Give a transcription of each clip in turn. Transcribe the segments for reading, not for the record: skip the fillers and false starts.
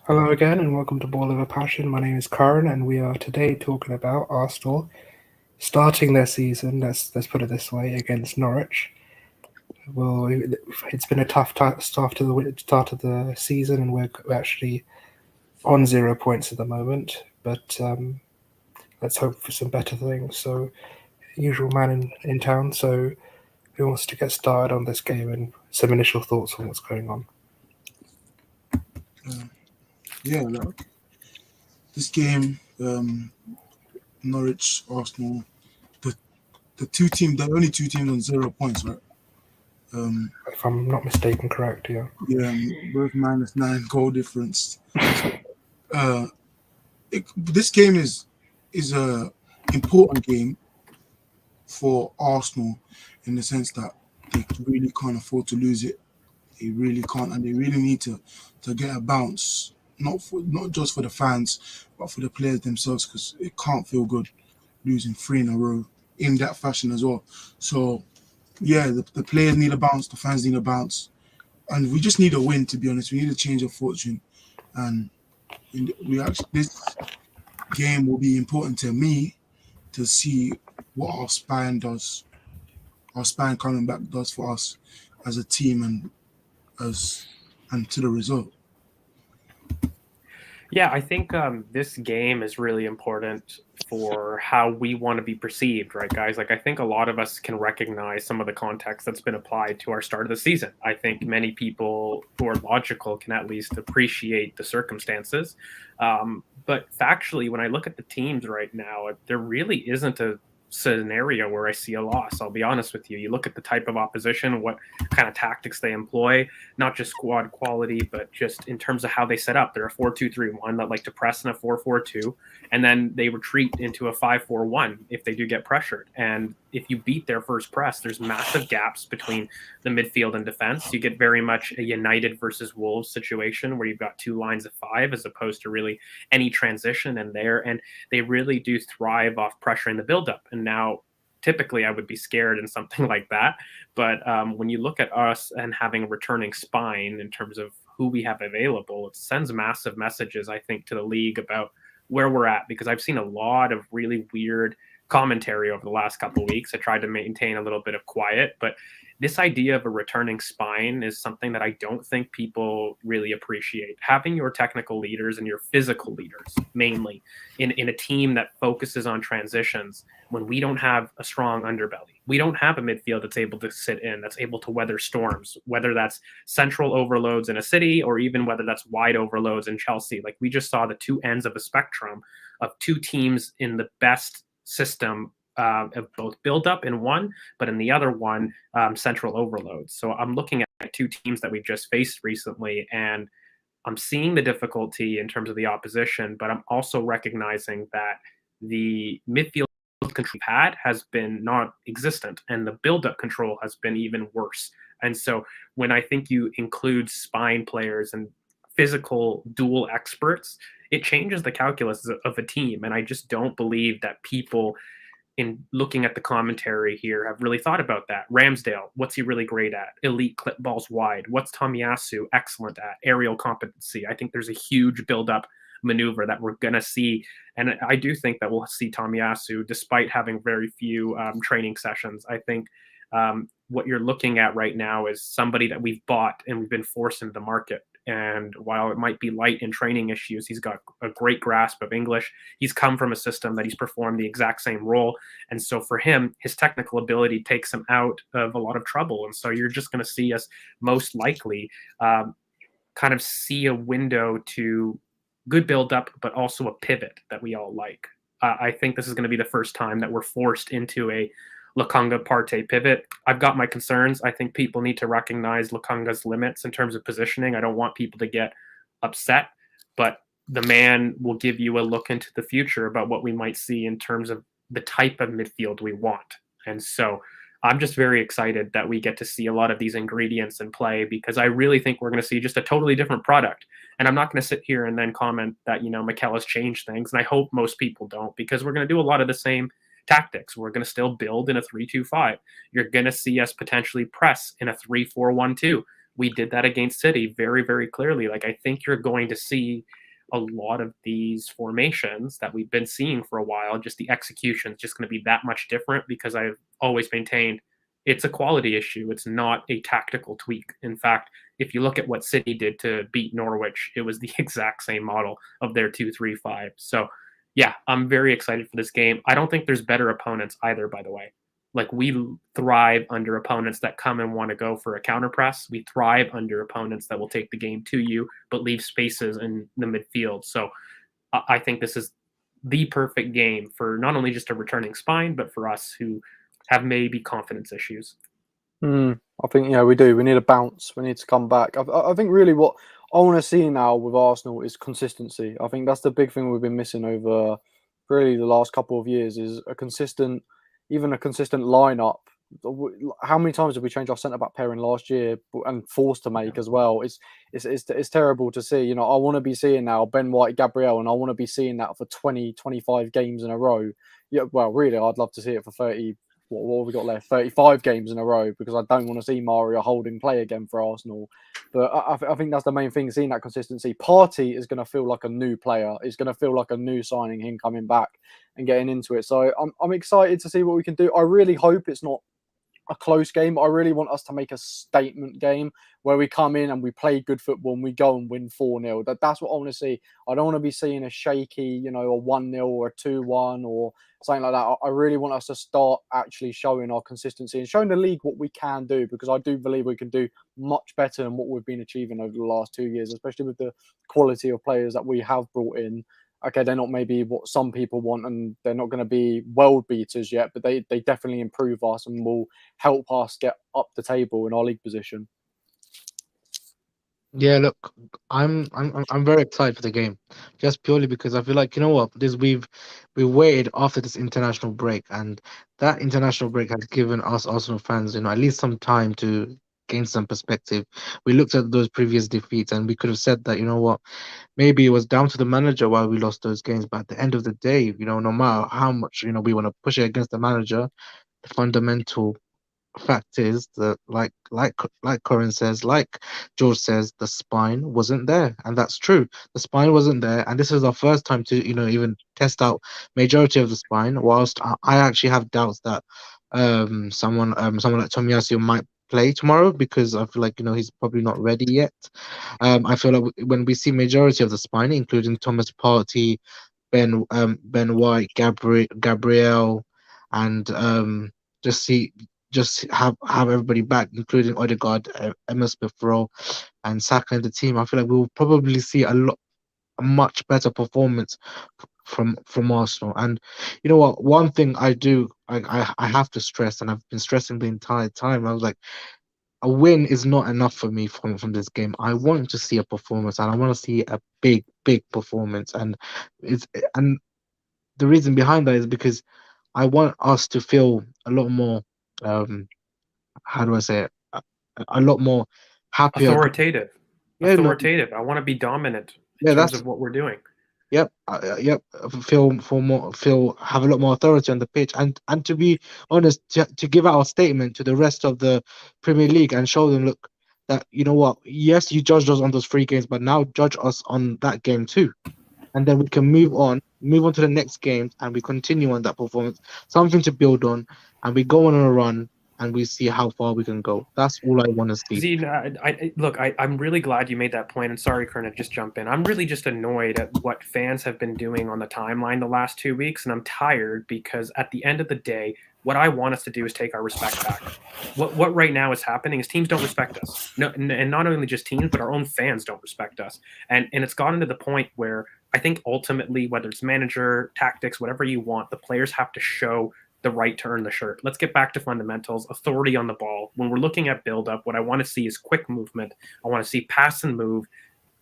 Hello again, and welcome to Ball Over Passion. My name is Karen, and we are today talking about Arsenal starting their season. Let's put it this way, against Norwich. Well, it's been a tough start of the season, and we're actually on 0 points at the moment. But let's hope for some better things. So, usual man in town. So, who wants to get started on this game and some initial thoughts on what's going on? Uh, yeah, this game, Norwich, Arsenal, the the only two teams on 0 points, right? Um, If I'm not mistaken, correct? Yeah. yeah, both -9 goal difference. Uh, this game is a important game for Arsenal in the sense that they really can't afford to lose it. They really can't, and they really need to get a bounce. Not just for the fans, but for the players themselves, because it can't feel good losing three in a row in that fashion as well. So yeah, the players need a bounce, the fans need a bounce, and we just need a win. To be honest, we need a change of fortune, and we actually this game will be important to me to see what our spine does, our spine coming back does for us as a team as and to the result. Yeah, I think this game is really important for how we want to be perceived, right, guys? Like, I think a lot of us can recognize some of the context that's been applied to our start of the season. I think many people who are logical can at least appreciate the circumstances. But factually, when I look at the teams right now, there really isn't a scenario where I see a loss. I'll be honest with you. You look at the type of opposition, what kind of tactics they employ, not just squad quality, but just in terms of how they set up. They're a 4-2-3-1 that like to press in a 4-4-2, and then they retreat into a 5-4-1 if they do get pressured. And if you beat their first press, there's massive gaps between the midfield and defense. You get very much a United versus Wolves situation where you've got two lines of five as opposed to really any transition in there. And they really do thrive off pressuring the buildup. And now, typically, I would be scared in something like that. But when you look at us and having a returning spine in terms of who we have available, it sends massive messages, I think, to the league about where we're at, because I've seen a lot of really weird commentary over the last couple of weeks. I tried to maintain a little bit of quiet, but this idea of a returning spine is something that I don't think people really appreciate. Having your technical leaders and your physical leaders mainly in a team that focuses on transitions when we don't have a strong underbelly. We don't have a midfield that's able to sit in, that's able to weather storms, whether that's central overloads in a city or even whether that's wide overloads in Chelsea. Like, we just saw the two ends of a spectrum of two teams in the best system of both build up in one, but in the other one, central overloads. So I'm looking at two teams that we've just faced recently, and I'm seeing the difficulty in terms of the opposition, but I'm also recognizing that the midfield control we've had has been not existent, and the build-up control has been even worse. And so when I think you include spine players and physical dual experts, it changes the calculus of a team. And I just don't believe that people in looking at the commentary here have really thought about that. Ramsdale, what's he really great at? Elite clip balls wide. What's Tomiyasu excellent at? Aerial competency. I think there's a huge build-up maneuver that we're going to see. And I do think that we'll see Tomiyasu, despite having very few training sessions. I think what you're looking at right now is somebody that we've bought and we've been forced into the market. And while it might be light in training issues, he's got a great grasp of English. He's come from a system that he's performed the exact same role. And so for him, his technical ability takes him out of a lot of trouble. And so you're just going to see us most likely kind of see a window to good build-up, but also a pivot that we all like. I think this is going to be the first time that we're forced into a Lokonga Partey pivot. I've got my concerns. I think people need to recognize Lokonga's limits in terms of positioning. I don't want people to get upset, but the man will give you a look into the future about what we might see in terms of the type of midfield we want. And so I'm just very excited that we get to see a lot of these ingredients in play, because I really think we're going to see just a totally different product. And I'm not going to sit here and then comment that, Mikel has changed things. And I hope most people don't, because we're going to do a lot of the same tactics. We're going to still build in a 3-2-5. You're going to see us potentially press in a 3-4-1-2. We did that against City very, very clearly. Like, I think you're going to see a lot of these formations that we've been seeing for a while. Just the execution is just going to be that much different, because I've always maintained it's a quality issue. It's not a tactical tweak. In fact, if you look at what City did to beat Norwich, it was the exact same model of their 2-3-5. So, yeah, I'm very excited for this game. I don't think there's better opponents either, by the way. Like, we thrive under opponents that come and want to go for a counter press. We thrive under opponents that will take the game to you but leave spaces in the midfield. So I think this is the perfect game for not only just a returning spine, but for us who have maybe confidence issues. I think, we do. We need a bounce. We need to come back. I think really what I want to see now with Arsenal is consistency. I think that's the big thing we've been missing over really the last couple of years, is a consistent lineup. How many times did we change our centre back pairing last year and forced to make as well? It's terrible to see. I want to be seeing now Ben White, Gabriel, and I want to be seeing that for 20, 25 games in a row. Yeah, well, really, I'd love to see it for 30. What have we got left? 35 games in a row, because I don't want to see Mario Holding play again for Arsenal. But I think that's the main thing, seeing that consistency. Partey is going to feel like a new player. It's going to feel like a new signing, him coming back and getting into it. So I'm excited to see what we can do. I really hope it's not a close game. I really want us to make a statement game where we come in and we play good football and we go and win 4-0. That's what I want to see. I don't want to be seeing a shaky, a 1-0 or a 2-1 or something like that. I really want us to start actually showing our consistency and showing the league what we can do, because I do believe we can do much better than what we've been achieving over the last 2 years, especially with the quality of players that we have brought in. Okay, they're not maybe what some people want, and they're not going to be world beaters yet, but they definitely improve us and will help us get up the table in our league position. Yeah, look, I'm very excited for the game, just purely because I feel like, we've waited after this international break, and that international break has given us Arsenal fans, at least some time to gain some perspective. We looked at those previous defeats, and we could have said that, maybe it was down to the manager why we lost those games, but at the end of the day, no matter how much we want to push it against the manager, the fundamental fact is that, like Corin says, like George says, the spine wasn't there, and that's true. The spine wasn't there, and this is our first time to even test out majority of the spine. Whilst I actually have doubts that someone like Tomiyasu might play tomorrow, because I feel like he's probably not ready yet. I feel like when we see majority of the spine, including Thomas Partey, Ben White, Gabriel, and just have everybody back, including Odegaard, Emma Smith Rowe, and Saka in the team, I feel like we'll probably see a much better performance from Arsenal. And you know what? One thing I have to stress, and I've been stressing the entire time, I was like, a win is not enough for me from this game. I want to see a performance, and I want to see a big performance. And the reason behind that is because I want us to feel a lot more, how do I say it? A lot more happier. Authoritative. Yeah, Authoritative. I want to be dominant in terms of what we're doing. Yep, yep. Have a lot more authority on the pitch, and to be honest, to give our statement to the rest of the Premier League and show them, look, that what? Yes, you judged us on those 3 games, but now judge us on that game too, and then we can move on to the next game, and we continue on that performance, something to build on, and we go on a run, and we see how far we can go. That's all I want to see. Zine, I'm really glad you made that point, and sorry, Kern, to just jump in. I'm really just annoyed at what fans have been doing on the timeline the last 2 weeks, and I'm tired because at the end of the day, what I want us to do is take our respect back. What right now is happening is teams don't respect us. No, and not only just teams, but our own fans don't respect us. And it's gotten to the point where I think ultimately, whether it's manager, tactics, whatever you want, the players have to show the right to earn the shirt. Let's get back to fundamentals, authority on the ball. When we're looking at build-up, what I want to see is quick movement. I want to see pass and move.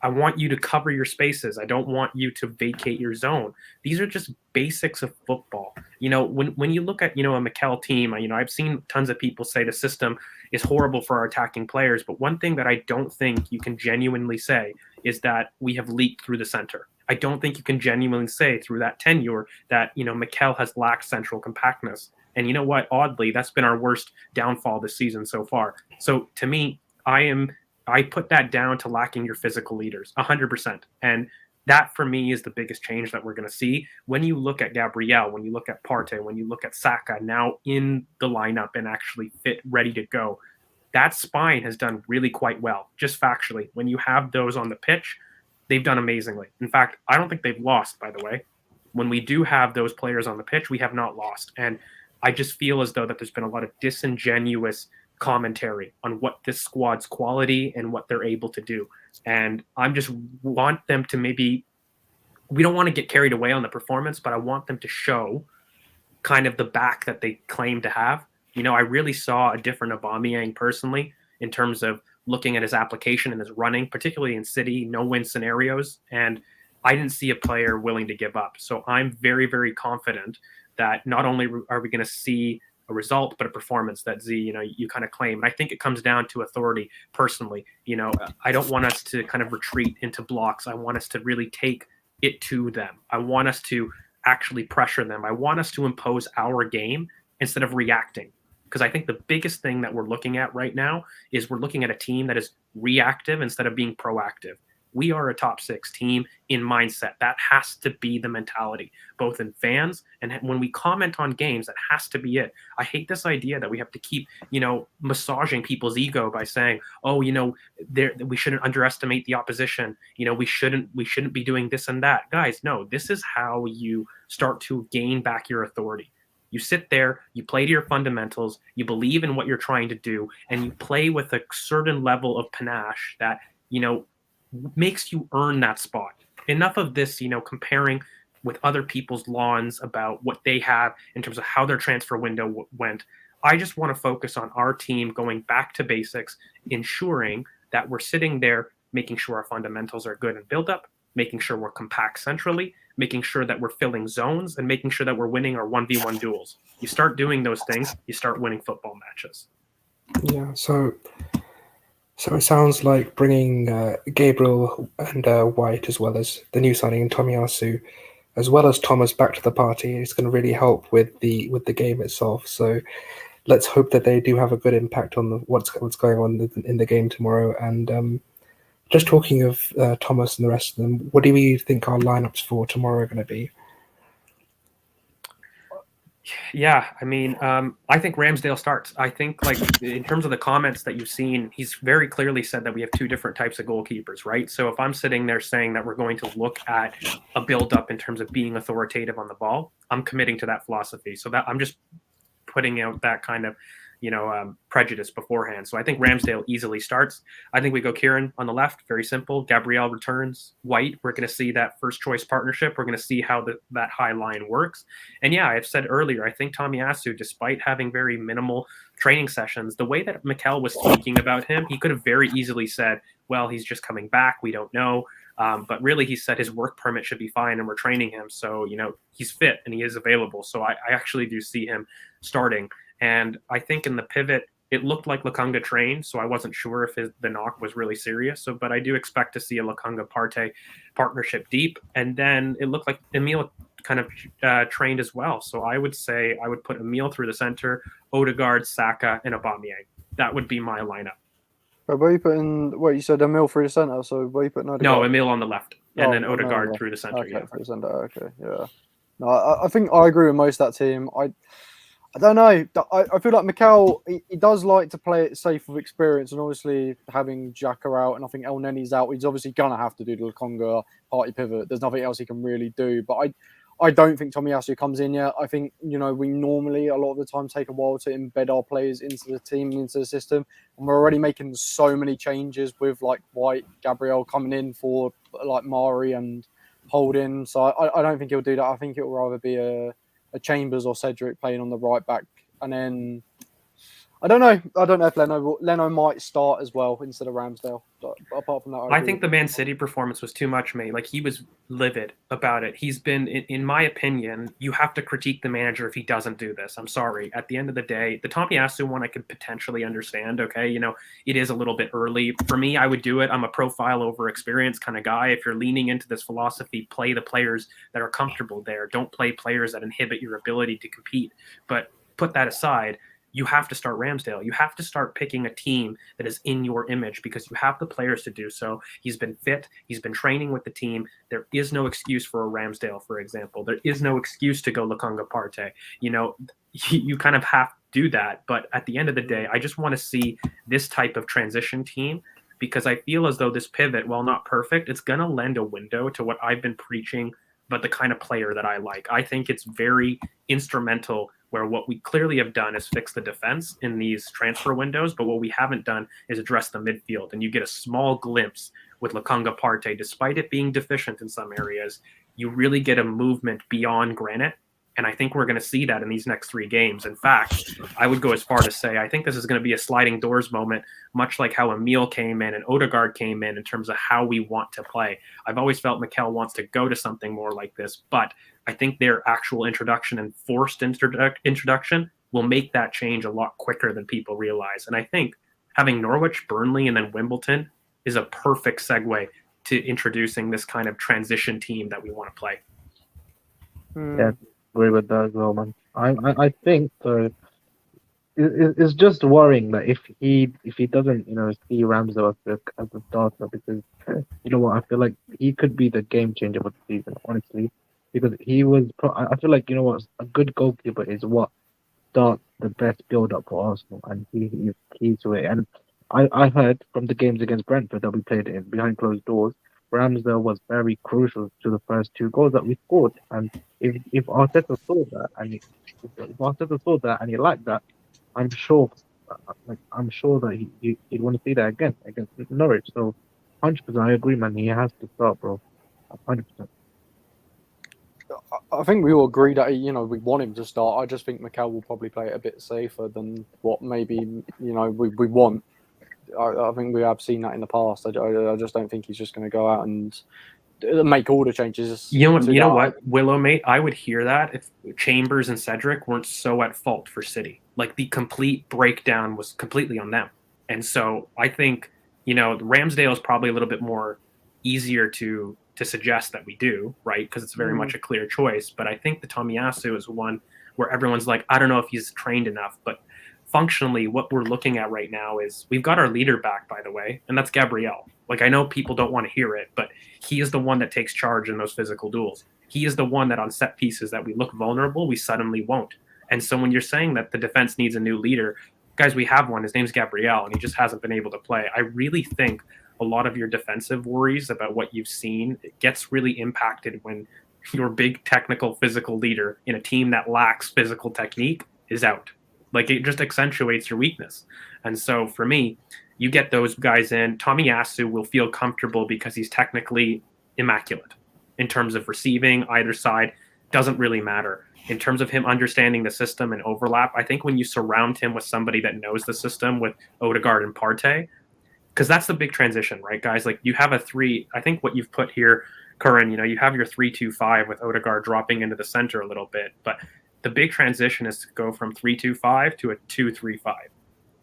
I want you to cover your spaces. I don't want you to vacate your zone. These are just basics of football. When you look at, a Mikel team, I've seen tons of people say the system is horrible for our attacking players. But one thing that I don't think you can genuinely say is that we have leaked through the center. I don't think you can genuinely say through that tenure that, Mikel has lacked central compactness. And you know what? Oddly, that's been our worst downfall this season so far. So to me, I am I put that down to lacking your physical leaders 100%. And that for me is the biggest change that we're going to see. When you look at Gabriel, when you look at Partey, when you look at Saka now in the lineup and actually fit, ready to go, that spine has done really quite well, just factually. When you have those on the pitch, they've done amazingly. In fact, I don't think they've lost, by the way. When we do have those players on the pitch, we have not lost. And I just feel as though that there's been a lot of disingenuous commentary on what this squad's quality and what they're able to do. And I'm just want them to maybe, we don't want to get carried away on the performance, but I want them to show kind of the back that they claim to have. You know, I really saw a different Aubameyang personally in terms of looking at his application and his running, particularly in City no-win scenarios. And I didn't see a player willing to give up. So I'm very, very confident that not only are we going to see a result, but a performance that Z, you know, you kind of claim. And I think it comes down to authority personally. You know, I don't want us to kind of retreat into blocks. I want us to really take it to them. I want us to actually pressure them. I want us to impose our game instead of reacting. Because I think the biggest thing that we're looking at right now is we're looking at a team that is reactive instead of being proactive. We are a top 6 team in mindset. That has to be the mentality, both in fans and when we comment on games, that has to be it. I hate this idea that we have to keep, you know, massaging people's ego by saying, oh, you know, we shouldn't underestimate the opposition. You know, we shouldn't be doing this and that. Guys, no, this is how you start to gain back your authority. You sit there, you play to your fundamentals, you believe in what you're trying to do, and you play with a certain level of panache that, you know, makes you earn that spot. Enough of this, you know, comparing with other people's lawns about what they have in terms of how their transfer window went. I just want to focus on our team going back to basics, ensuring that we're sitting there, making sure our fundamentals are good and build up, making sure we're compact centrally, making sure that we're filling zones, and making sure that we're winning our 1v1 duels. You start doing those things, you start winning football matches. Yeah, so it sounds like bringing Gabriel and White, as well as the new signing Tomiyasu, as well as Thomas, back to the party is going to really help with the game itself. So let's hope that they do have a good impact on what's going on in the game tomorrow. And just talking of Thomas and the rest of them, what do we think our lineups for tomorrow are going to be? Yeah, I mean, I think Ramsdale starts. I think, like, in terms of the comments that you've seen, he's very clearly said that we have 2 different types of goalkeepers, right? So if I'm sitting there saying that we're going to look at a build-up in terms of being authoritative on the ball, I'm committing to that philosophy. So that I'm just putting out that kind of, you know, prejudice beforehand. So I think Ramsdale easily starts. I think we go Kieran on the left, very simple. Gabriel returns. White, we're going to see that first choice partnership. We're going to see how that high line works. And yeah, I've said earlier, I think Tomiyasu, despite having very minimal training sessions, the way that Mikel was speaking about him, he could have very easily said, well, he's just coming back. We don't know. But really, he said his work permit should be fine and we're training him. So, you know, he's fit and he is available. So I actually do see him starting. And I think in the pivot, it looked like Lokonga trained, so I wasn't sure if the knock was really serious. So, but I do expect to see a Lokonga Partey partnership deep. And then it looked like Emil kind of trained as well. So I would say I would put Emil through the center, Odegaard, Saka, and Aubameyang. That would be my lineup. But where are you putting? What you said, Emil through the center. So where are you putting Odegaard? No, Emil on the left, and then Odegaard no. through the center. Okay, through the center. Okay, yeah. No, I think I agree with most of that team. I don't know. I feel like Mikel, he does like to play it safe with experience, and obviously having Xhaka out, and I think El Neni's out, he's obviously gonna have to do the Lokonga party pivot. There's nothing else he can really do. But I don't think Tomiyasu comes in yet. I think, you know, we normally a lot of the time take a while to embed our players into the team, into the system, and we're already making so many changes with like White, Gabriel coming in for like Mari and Holding. So I don't think he'll do that. I think it will rather be a Chambers or Cedric playing on the right back, and then I don't know if Leno might start as well instead of Ramsdale. But apart from that, I think the Man City performance was too much, mate. Like, he was livid about it. He's been, in my opinion, you have to critique the manager if he doesn't do this. I'm sorry. At the end of the day, the Tomiyasu one I could potentially understand. Okay, you know, it is a little bit early for me. I would do it. I'm a profile over experience kind of guy. If you're leaning into this philosophy, play the players that are comfortable there. Don't play players that inhibit your ability to compete. But put that aside. you have to start Ramsdale. You have to start picking a team that is in your image because you have the players to do so. He's been fit. He's been training with the team. There is no excuse for a Ramsdale, for example. There is no excuse to go Lukonga Partey. You kind of have to do that. But at the end of the day, I just want to see this type of transition team because I feel as though this pivot, while not perfect, it's going to lend a window to what I've been preaching about the kind of player that I like. I think it's very instrumental where what we clearly have done is fix the defense in these transfer windows, but what we haven't done is address the midfield. And you get a small glimpse with Lukonga Partey, despite it being deficient in some areas, you really get a movement beyond Granite. And I think we're going to see that in these next 3 games. In fact, I would go as far to say I think this is going to be a sliding doors moment, much like how Emile came in and Odegaard came in terms of how we want to play. I've always felt Mikel wants to go to something more like this, but I think their actual introduction and forced introduction will make that change a lot quicker than people realize. And I think having Norwich, Burnley, and then Wimbledon is a perfect segue to introducing this kind of transition team that we want to play. Yeah, agree with that as well, man. I think it's just worrying that if he doesn't see Ramsdale as a starter, because you know what, I feel like he could be the game changer for the season, honestly, because I feel like a good goalkeeper is what starts the best build up for Arsenal, and he is key to it. And I heard from the games against Brentford that we played in behind closed doors, Ramsdale was very crucial to the first 2 goals that we scored. And if Arteta saw that and he liked that, I'm sure, I'm sure that he'd want to see that again against Norwich. So, 100%, I agree, man. He has to start, bro. 100%. I think we all agree that we want him to start. I just think Mikel will probably play it a bit safer than what maybe we want. I think we have seen that in the past. I just don't think he's just going to go out and make all the changes. You know what, Willow, mate? I would hear that if Chambers and Cedric weren't so at fault for City. Like the complete breakdown was completely on them. And so I think, Ramsdale is probably a little bit more easier to suggest that we do, right? Because it's very much a clear choice. But I think the Tomiyasu is one where everyone's like, I don't know if he's trained enough, but functionally what we're looking at right now is we've got our leader back, by the way, and that's Gabriel. Like, I know people don't want to hear it, but he is the one that takes charge in those physical duels. He is the one that on set pieces that we look vulnerable, we suddenly won't. And so when you're saying that the defense needs a new leader, guys, we have one. His name's Gabriel, and he just hasn't been able to play. I really think a lot of your defensive worries about what you've seen, it gets really impacted when your big technical physical leader in a team that lacks physical technique is out. Like, it just accentuates your weakness. And so for me, you get those guys in. Tomiyasu will feel comfortable because he's technically immaculate in terms of receiving either side. Doesn't really matter. In terms of him understanding the system and overlap, I think when you surround him with somebody that knows the system with Odegaard and Partey, because that's the big transition, right, guys? Like, you have I think what you've put here, Curran, you have your 3-2-5 with Odegaard dropping into the center a little bit, but the big transition is to go from 3-2-5 to a 2-3-5.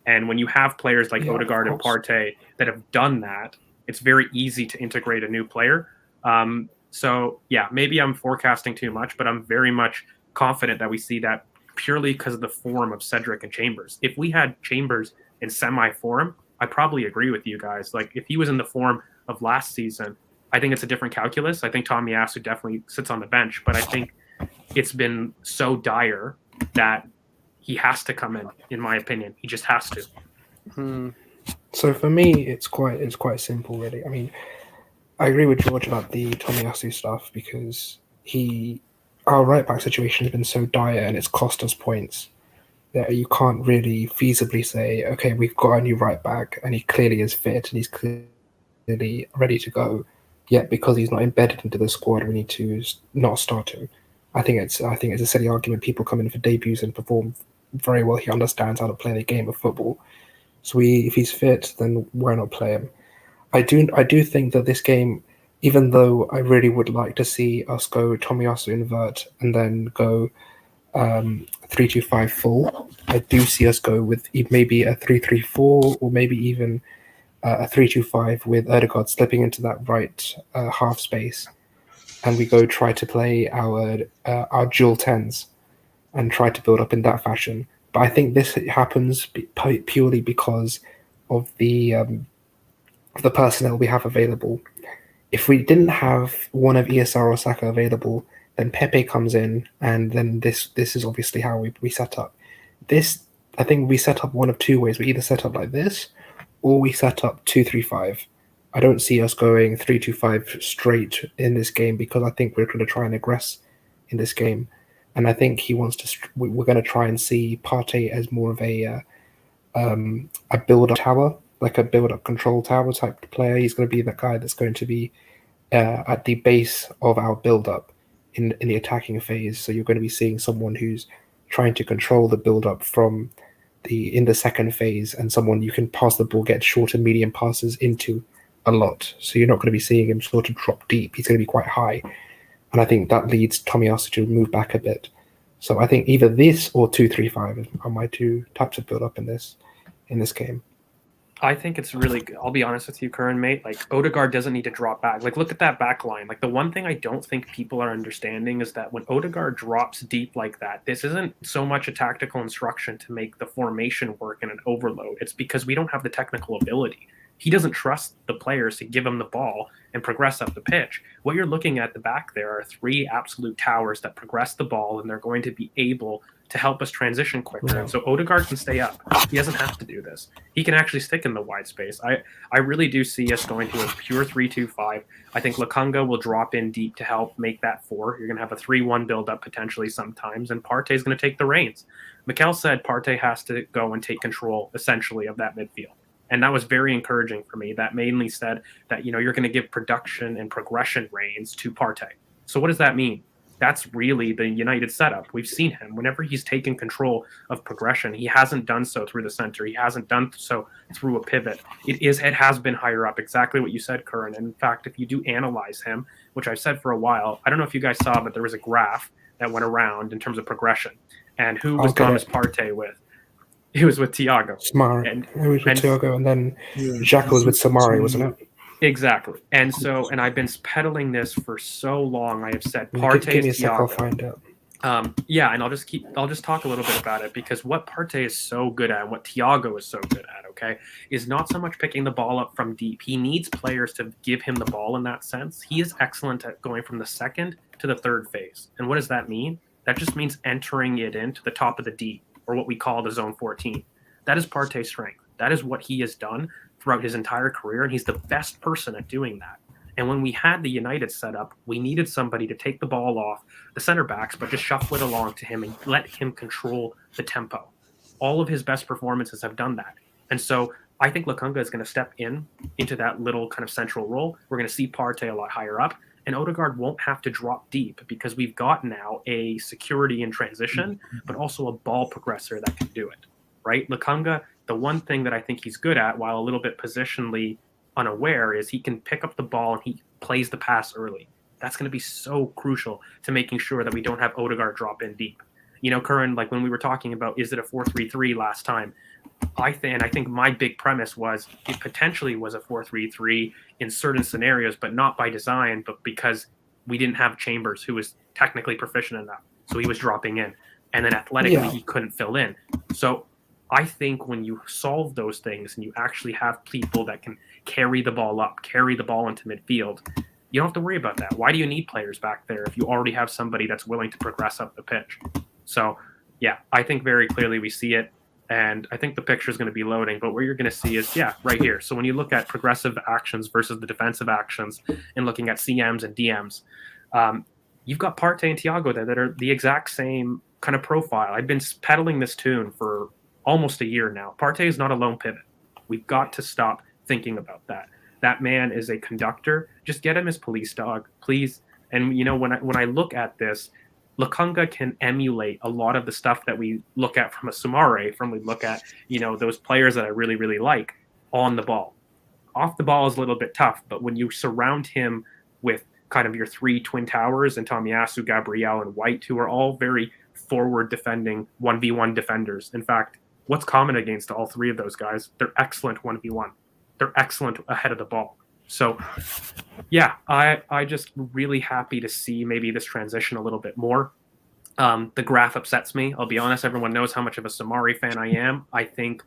And when you have players like Odegaard and Partey that have done that, it's very easy to integrate a new player. So, yeah, maybe I'm forecasting too much, but I'm very much confident that we see that purely because of the form of Cedric and Chambers. If we had Chambers in semi-form, I probably agree with you guys. Like, if he was in the form of last season, I think it's a different calculus. I think Tomiyasu definitely sits on the bench, but I think it's been so dire that he has to come in my opinion. He just has to. So for me, it's quite simple, really. I mean, I agree with George about the Tomiyasu stuff because our right back situation has been so dire and it's cost us points that you can't really feasibly say, okay, we've got a new right back and he clearly is fit and he's clearly ready to go. Yet because he's not embedded into the squad, we need to not start him. I think it's a silly argument. People come in for debuts and perform very well. He understands how to play the game of football. So if he's fit, then why not play him? I do think that this game, even though I really would like to see us go Tomiyasu invert and then go 3-2-5 full, I do see us go with maybe a 3-3-4 or maybe even a 3-2-5 with Odegaard slipping into that right half space, and we try to play our dual 10s and try to build up in that fashion. But I think this happens purely because of the personnel we have available. If we didn't have one of ESR or Saka available, then Pepe comes in, and then this is obviously how we set up. This, I think we set up one of two ways. We either set up like this, or we set up 2-3-5. I don't see us going 3-2-5 straight in this game because I think we're going to try and aggress in this game, and I think he wants to. We're going to try and see Partey as more of a build-up tower, like a build-up control tower type player. He's going to be that guy that's going to be at the base of our build-up in the attacking phase. So you're going to be seeing someone who's trying to control the build-up from in the second phase, and someone you can pass the ball, get short and medium passes into a lot. So you're not going to be seeing him sort of drop deep. He's going to be quite high, and I think that leads Tomiyasu to move back a bit. So I think either this or 2-3-5 are my two types of build-up in this game. I think it's really good. I'll be honest with you, Curran, mate. Like, Odegaard doesn't need to drop back. Like, look at that back line. Like, the one thing I don't think people are understanding is that when Odegaard drops deep like that, this isn't so much a tactical instruction to make the formation work in an overload. It's because we don't have the technical ability. He doesn't trust the players to give him the ball and progress up the pitch. What you're looking at the back there are three absolute towers that progress the ball, and they're going to be able to help us transition quicker. And so Odegaard can stay up. He doesn't have to do this. He can actually stick in the wide space. I really do see us going to a pure 3-2-5. I think Lokonga will drop in deep to help make that 4. You're going to have a 3-1 build-up potentially sometimes, and Partey's going to take the reins. Mikel said Partey has to go and take control, essentially, of that midfield. And that was very encouraging for me. That mainly said that, you're going to give production and progression reins to Partey. So what does that mean? That's really the United setup. We've seen him. Whenever he's taken control of progression, he hasn't done so through the center. He hasn't done so through a pivot. It has been higher up, exactly what you said, Curran. And in fact, if you do analyze him, which I've said for a while, I don't know if you guys saw, but there was a graph that went around in terms of progression. And who was Thomas Partey with? He was with Thiago. Samari. And he was with Thiago, and then Xhaka was with Samari, wasn't it? Exactly. And so, and I've been peddling this for so long. I have said Partey give me a is sec, I'll Thiago. find out. Yeah, and I'll just talk a little bit about it, because what Partey is so good at, and what Thiago is so good at, okay, is not so much picking the ball up from deep. He needs players to give him the ball in that sense. He is excellent at going from the second to the third phase. And what does that mean? That just means entering it into the top of the D, or what we call the zone 14. That is Partey's strength. That is what he has done throughout his entire career, and he's the best person at doing that. And when we had the United setup, we needed somebody to take the ball off the center backs, but just shuffle it along to him and let him control the tempo. All of his best performances have done that. And so I think Lokonga is going to step into that little kind of central role. We're going to see Partey a lot higher up, and Odegaard won't have to drop deep, because we've got now a security in transition, but also a ball progressor that can do it, right? Lokonga, the one thing that I think he's good at, while a little bit positionally unaware, is he can pick up the ball and he plays the pass early. That's going to be so crucial to making sure that we don't have Odegaard drop in deep. Curran, like when we were talking about, is it a 4-3-3 last time? I think my big premise was it potentially was a 4-3-3 in certain scenarios, but not by design, but because we didn't have Chambers, who was technically proficient enough. So he was dropping in, and then athletically he couldn't fill in. So I think when you solve those things and you actually have people that can carry the ball up, carry the ball into midfield, you don't have to worry about that. Why do you need players back there if you already have somebody that's willing to progress up the pitch? So, yeah, I think very clearly we see it, and I think the picture is going to be loading, but what you're going to see is, right here. So when you look at progressive actions versus the defensive actions and looking at CMs and DMs, you've got Partey and Thiago there that are the exact same kind of profile. I've been peddling this tune for almost a year now. Partey is not a lone pivot. We've got to stop thinking about that. That man is a conductor. Just get him as police dog, please. And when I look at this, Lokonga can emulate a lot of the stuff that we look at from a Sumare, we look at those players that I really, really like on the ball. Off the ball is a little bit tough, but when you surround him with kind of your 3 twin towers and Tomiyasu, Gabriel, and White, who are all very forward defending 1v1 defenders. In fact, what's common against all 3 of those guys? They're excellent 1v1. They're excellent ahead of the ball. So, yeah, I just really happy to see maybe this transition a little bit more. The graph upsets me. I'll be honest. Everyone knows how much of a Samari fan I am. I think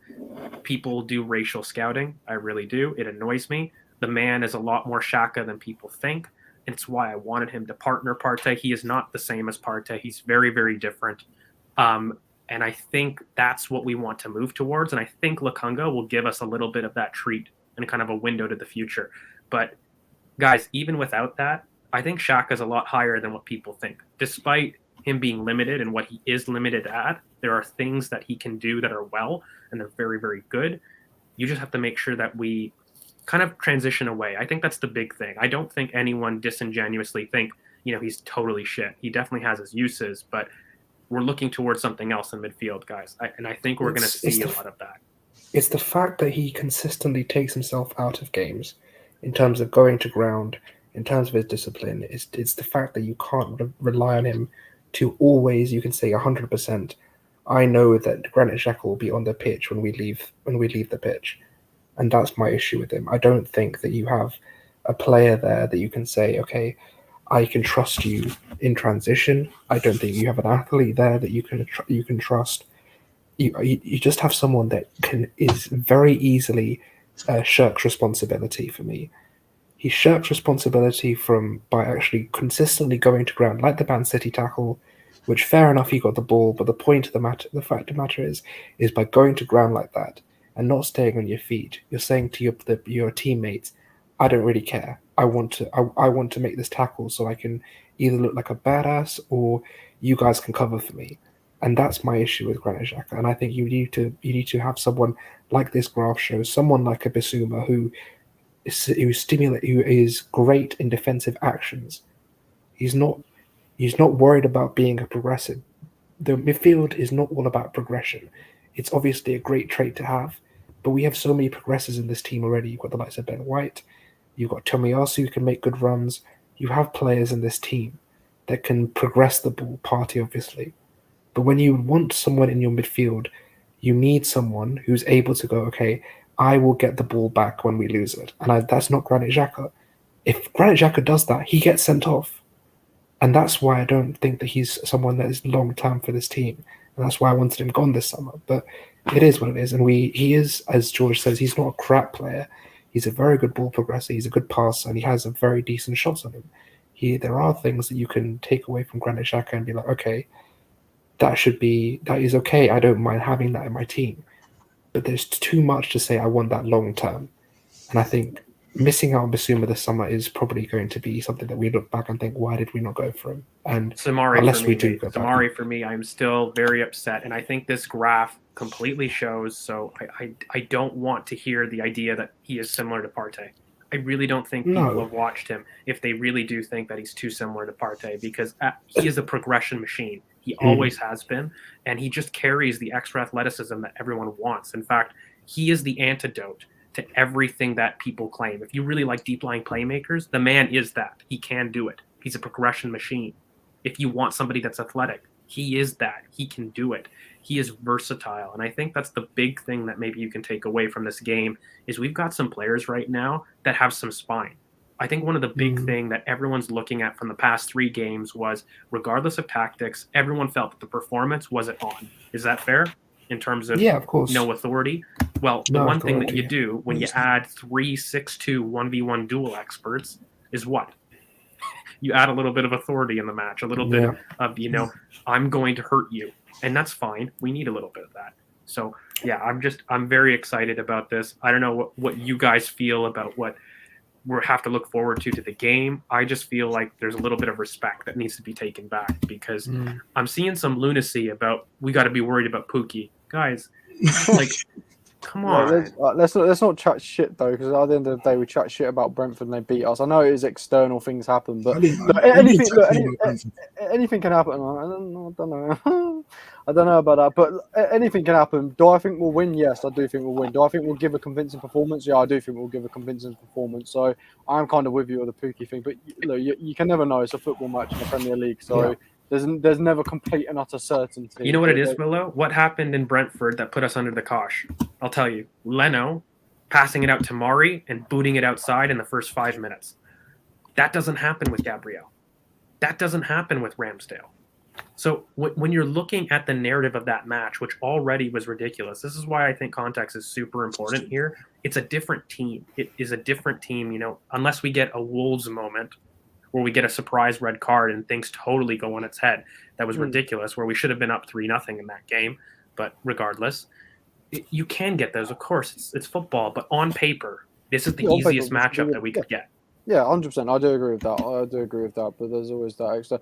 people do racial scouting. I really do. It annoys me. The man is a lot more Shaka than people think. And it's why I wanted him to partner Partey. He is not the same as Partey. He's very, very different. And I think that's what we want to move towards. And I think Lukunga will give us a little bit of that treat and kind of a window to the future. But guys, even without that, I think Shaka's a lot higher than what people think. Despite him being limited and what he is limited at, there are things that he can do that are well, and they're very, very good. You just have to make sure that we kind of transition away. I think that's the big thing. I don't think anyone disingenuously think, he's totally shit. He definitely has his uses, but we're looking towards something else in midfield, guys. And I think we're going to see a lot of that. It's the fact that he consistently takes himself out of games in terms of going to ground, in terms of his discipline. It's the fact that you can't rely on him to always, you can say 100%, I know that Granit Xhaka will be on the pitch when we leave the pitch. And that's my issue with him. I don't think that you have a player there that you can say, okay, I can trust you in transition. I don't think you have an athlete there that you can trust. You just have someone that is very easily shirks responsibility for me. He shirks responsibility by actually consistently going to ground, like the Man City tackle, which fair enough he got the ball, but the fact of the matter is by going to ground like that and not staying on your feet, you're saying to your teammates, I don't really care. I want to make this tackle so I can either look like a badass or you guys can cover for me. And that's my issue with Granit Xhaka. And I think you need to have someone like this graph shows, someone like a Bissouma who is great in defensive actions. He's not worried about being a progressive. The midfield is not all about progression. It's obviously a great trait to have, but we have so many progressors in this team already. You've got the likes of Ben White, you've got Tomiyasu who can make good runs. You have players in this team that can progress the ball, Partey obviously. But when you want someone in your midfield, you need someone who's able to go, okay, I will get the ball back when we lose it. And that's not Granit Xhaka. If Granit Xhaka does that, he gets sent off. And that's why I don't think that he's someone that is long-term for this team. And that's why I wanted him gone this summer. But it is what it is. And he is, as George says, he's not a crap player. He's a very good ball progressor. He's a good passer, and he has a very decent shots on him. There are things that you can take away from Granit Xhaka and be like, okay, that is okay. I don't mind having that in my team. But there's too much to say I want that long term. And I think missing out on Bissouma this summer is probably going to be something that we look back and think, why did we not go for him? And Samari for me, I'm still very upset. And I think this graph completely shows. So I don't want to hear the idea that he is similar to Partey. I really don't think people have watched him if they really do think that he's too similar to Partey, because he is a progression machine. He always has been, and he just carries the extra athleticism that everyone wants. In fact, he is the antidote to everything that people claim. If you really like deep-lying playmakers, the man is that. He can do it. He's a progression machine. If you want somebody that's athletic, he is that. He can do it. He is versatile, and I think that's the big thing that maybe you can take away from this game is we've got some players right now that have some spine. I think one of the big thing that everyone's looking at from the past 3 games was, regardless of tactics, everyone felt that the performance wasn't on. Is that fair? In terms of, of course, no authority? Well, the one thing that you do when you add 3-6-2 1v1 duel experts is what? You add a little bit of authority in the match, a little bit of, I'm going to hurt you. And that's fine. We need a little bit of that. So, yeah, I'm very excited about this. I don't know what you guys feel about what we have to look forward to the game. I just feel like there's a little bit of respect that needs to be taken back, because I'm seeing some lunacy about we got to be worried about Pookie. Guys, like, come on. Let's not chat shit, though, because at the end of the day, we chat shit about Brentford and they beat us. I know it is external things happen, but anything can happen. I don't know. I don't know about that, but anything can happen. Do I think we'll win? Yes, I do think we'll win. Do I think we'll give a convincing performance? Yeah, I do think we'll give a convincing performance. So I'm kind of with you on the Pookie thing, but look, you can never know. It's a football match in the Premier League, so there's never complete and utter certainty. You know what it is, Willow? What happened in Brentford that put us under the cosh? I'll tell you. Leno passing it out to Mari and booting it outside in the first 5 minutes. That doesn't happen with Gabriel. That doesn't happen with Ramsdale. So when you're looking at the narrative of that match, which already was ridiculous, this is why I think context is super important here. It's a different team. It is a different team, unless we get a Wolves moment where we get a surprise red card and things totally go on its head. That was ridiculous, where we should have been up 3-0 in that game. But regardless, you can get those. Of course, it's football. But on paper, this is the easiest matchup that we could get. Yeah, 100%. I do agree with that. But there's always that extra.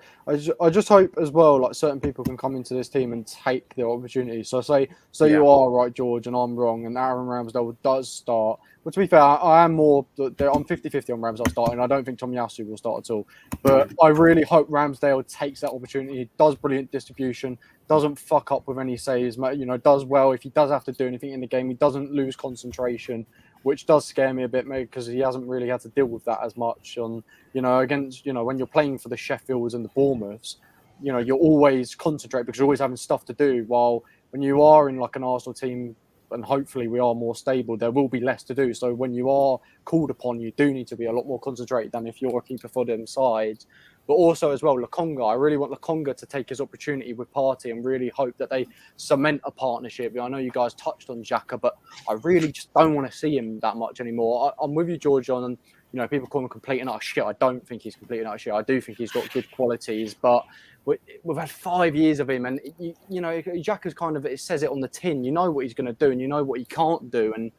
I just hope as well, like certain people can come into this team and take the opportunity. So you are right, George, and I'm wrong, and Aaron Ramsdale does start. But to be fair, I am more. I'm 50-50 on Ramsdale starting. I don't think Tomiyasu will start at all. But I really hope Ramsdale takes that opportunity. Does brilliant distribution. Doesn't fuck up with any saves. Does well. If he does have to do anything in the game, he doesn't lose concentration, which does scare me a bit, maybe because he hasn't really had to deal with that as much on, against, when you're playing for the Sheffields and the Bournemouths, you're always concentrate because you're always having stuff to do. While when you are in like an Arsenal team, and hopefully we are more stable, there will be less to do. So when you are called upon, you do need to be a lot more concentrated than if you're a keeper for them sides. But also as well, Lokonga, I really want Lokonga to take his opportunity with Partey and really hope that they cement a partnership. I know you guys touched on Xhaka, but I really just don't want to see him that much anymore. I'm with you, George, on, people call him complete and utter shit. I don't think he's complete and utter shit. I do think he's got good qualities, but we've had 5 years of him, and Xhaka's kind of, it says it on the tin. You know what he's going to do, and you know what he can't do, and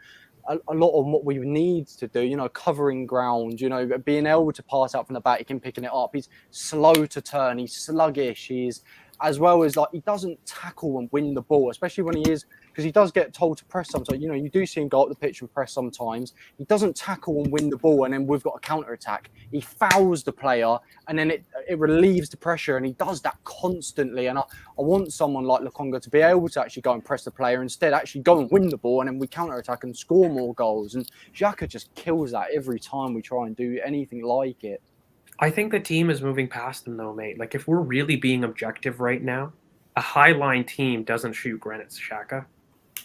a lot of what we need to do, covering ground, being able to pass out from the back, he can picking it up. He's slow to turn, he's sluggish, he's as well as he doesn't tackle and win the ball, especially when he is, because he does get told to press sometimes. You do see him go up the pitch and press sometimes. He doesn't tackle and win the ball, and then we've got a counter attack. He fouls the player, and then it relieves the pressure, and he does that constantly. And I want someone like Lokonga to be able to actually go and press the player, instead actually go and win the ball, and then we counter attack and score more goals. And Xhaka just kills that every time we try and do anything like it. I think the team is moving past them, though, mate. Like, if we're really being objective right now, a high-line team doesn't shoot Granit Xhaka,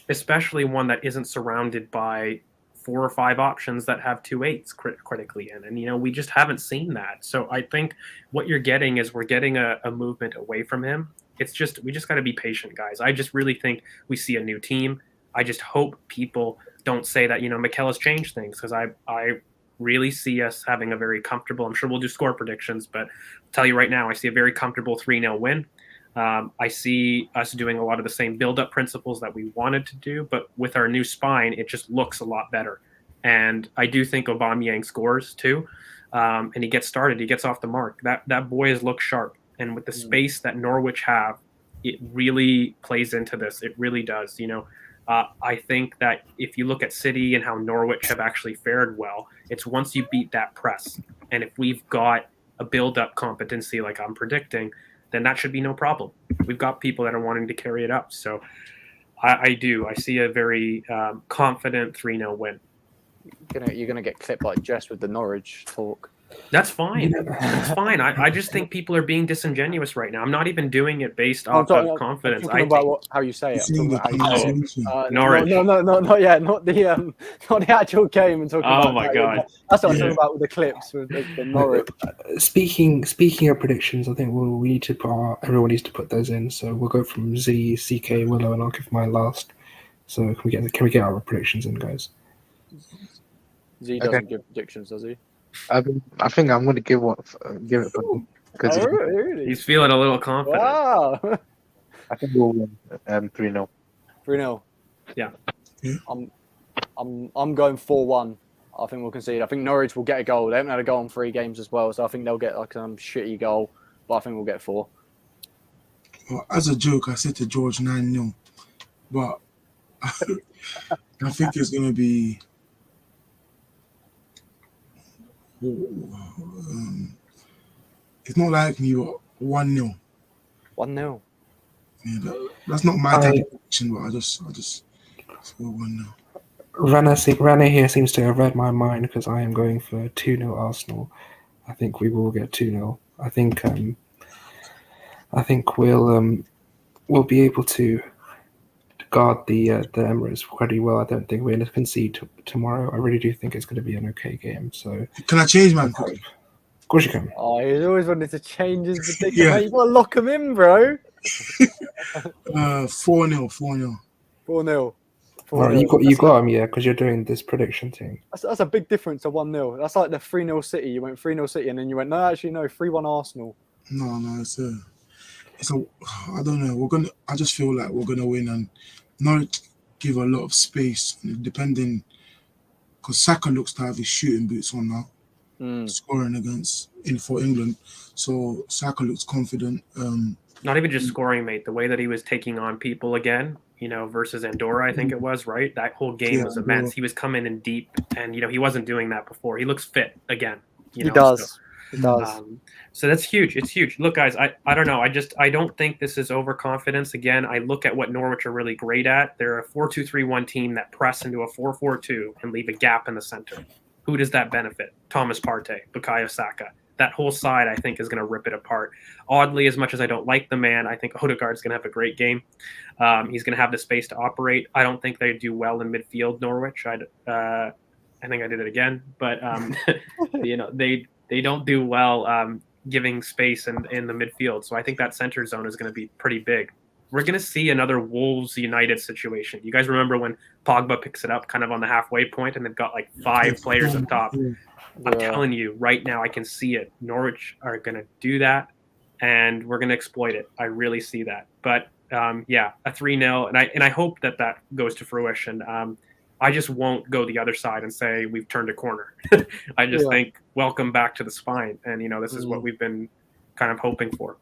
especially one that isn't surrounded by 4 or 5 options that have 2 8s critically in. And, we just haven't seen that. So I think what you're getting is we're getting a movement away from him. It's just, we just got to be patient, guys. I just really think we see a new team. I just hope people don't say that, Mikel has changed things, because I really see us having a very comfortable, I'm sure we'll do score predictions, but I'll tell you right now, I see a very comfortable 3-0 win. I see us doing a lot of the same build-up principles that we wanted to do, but with our new spine, it just looks a lot better. And I do think Aubameyang scores too, and he gets started. He gets off the mark. That boy has looked sharp. And with the space that Norwich have, it really plays into this. It really does. I think that if you look at City and how Norwich have actually fared well, it's once you beat that press. And if we've got a build-up competency like I'm predicting, then that should be no problem. We've got people that are wanting to carry it up. So I see a very confident 3-0 win. You're gonna get clipped like Jess with the Norwich talk. That's fine. That's fine. I just think people are being disingenuous right now. I'm not even doing it based off of confidence. I'm talking about how you say it. Norwich. No, not yet. Not the actual game. I'm talking about. Oh my god. That's what I'm talking about with the clips with the Norwich. Speaking of predictions, I think we need to everyone needs to put those in. So we'll go from Z, CK, Willow, and I'll give mine last. So can we get our predictions in, guys? Z doesn't give predictions, does he? I think I'm going to give it because really? He's feeling a little confident. Wow. I think we'll win 3-0. 3-0. Yeah. I'm going 4-1. I think we'll concede. I think Norwich will get a goal. They haven't had a goal in 3 games as well, so I think they'll get like some shitty goal. But I think we'll get 4. Well, as a joke, I said to George 9-0, but I think it's going to be. It's not like me, but 1-0. 1-0. Yeah, that's not my type of prediction, but I just score 1-0. Rana here seems to have read my mind, because I am going for 2-0 Arsenal. I think we will get 2-0. I think we'll be able to guard the Emirates pretty well. I don't think we're going to concede tomorrow. I really do think it's going to be an okay game. So can I change, man? Of course you can. Oh, he's always wanted to change his prediction. Yeah. Man, you got to lock him in, bro. 4-0, 4-0. 4-0. Well, you got him, yeah, because you're doing this prediction thing. That's a big difference to 1-0. That's like the 3-0 City. You went 3-0 City, and then you went, no, actually, no, 3-1 Arsenal. No, it's a, I don't know. I just feel like we're gonna win and not give a lot of space, depending, because Saka looks to have his shooting boots on now, scoring for England. So Saka looks confident. Not even just scoring, mate. The way that he was taking on people again, versus Andorra, I think it was, right? That whole game was immense. He was coming in deep, and he wasn't doing that before. He looks fit again. He does. He does. So that's huge. It's huge. Look, guys, I don't know. I don't think this is overconfidence. Again, I look at what Norwich are really great at. They're a 4-2-3-1 team that press into a 4-4-2 and leave a gap in the center. Who does that benefit? Thomas Partey, Bukayo Saka. That whole side, I think, is going to rip it apart. Oddly, as much as I don't like the man, I think Odegaard's going to have a great game. He's going to have the space to operate. I don't think they do well in midfield, Norwich. I think I did it again. But, they don't do well giving space in the midfield. So I think that center zone is going to be pretty big. We're going to see another Wolves United situation. You guys remember when Pogba picks it up kind of on the halfway point and they've got like 5 players up top? I'm telling you right now, I can see it. Norwich are going to do that, and we're going to exploit it. I really see that. But, a 3-0, and I hope that goes to fruition. I just won't go the other side and say we've turned a corner. I just think welcome back to the spine, and, this is what we've been kind of hoping for.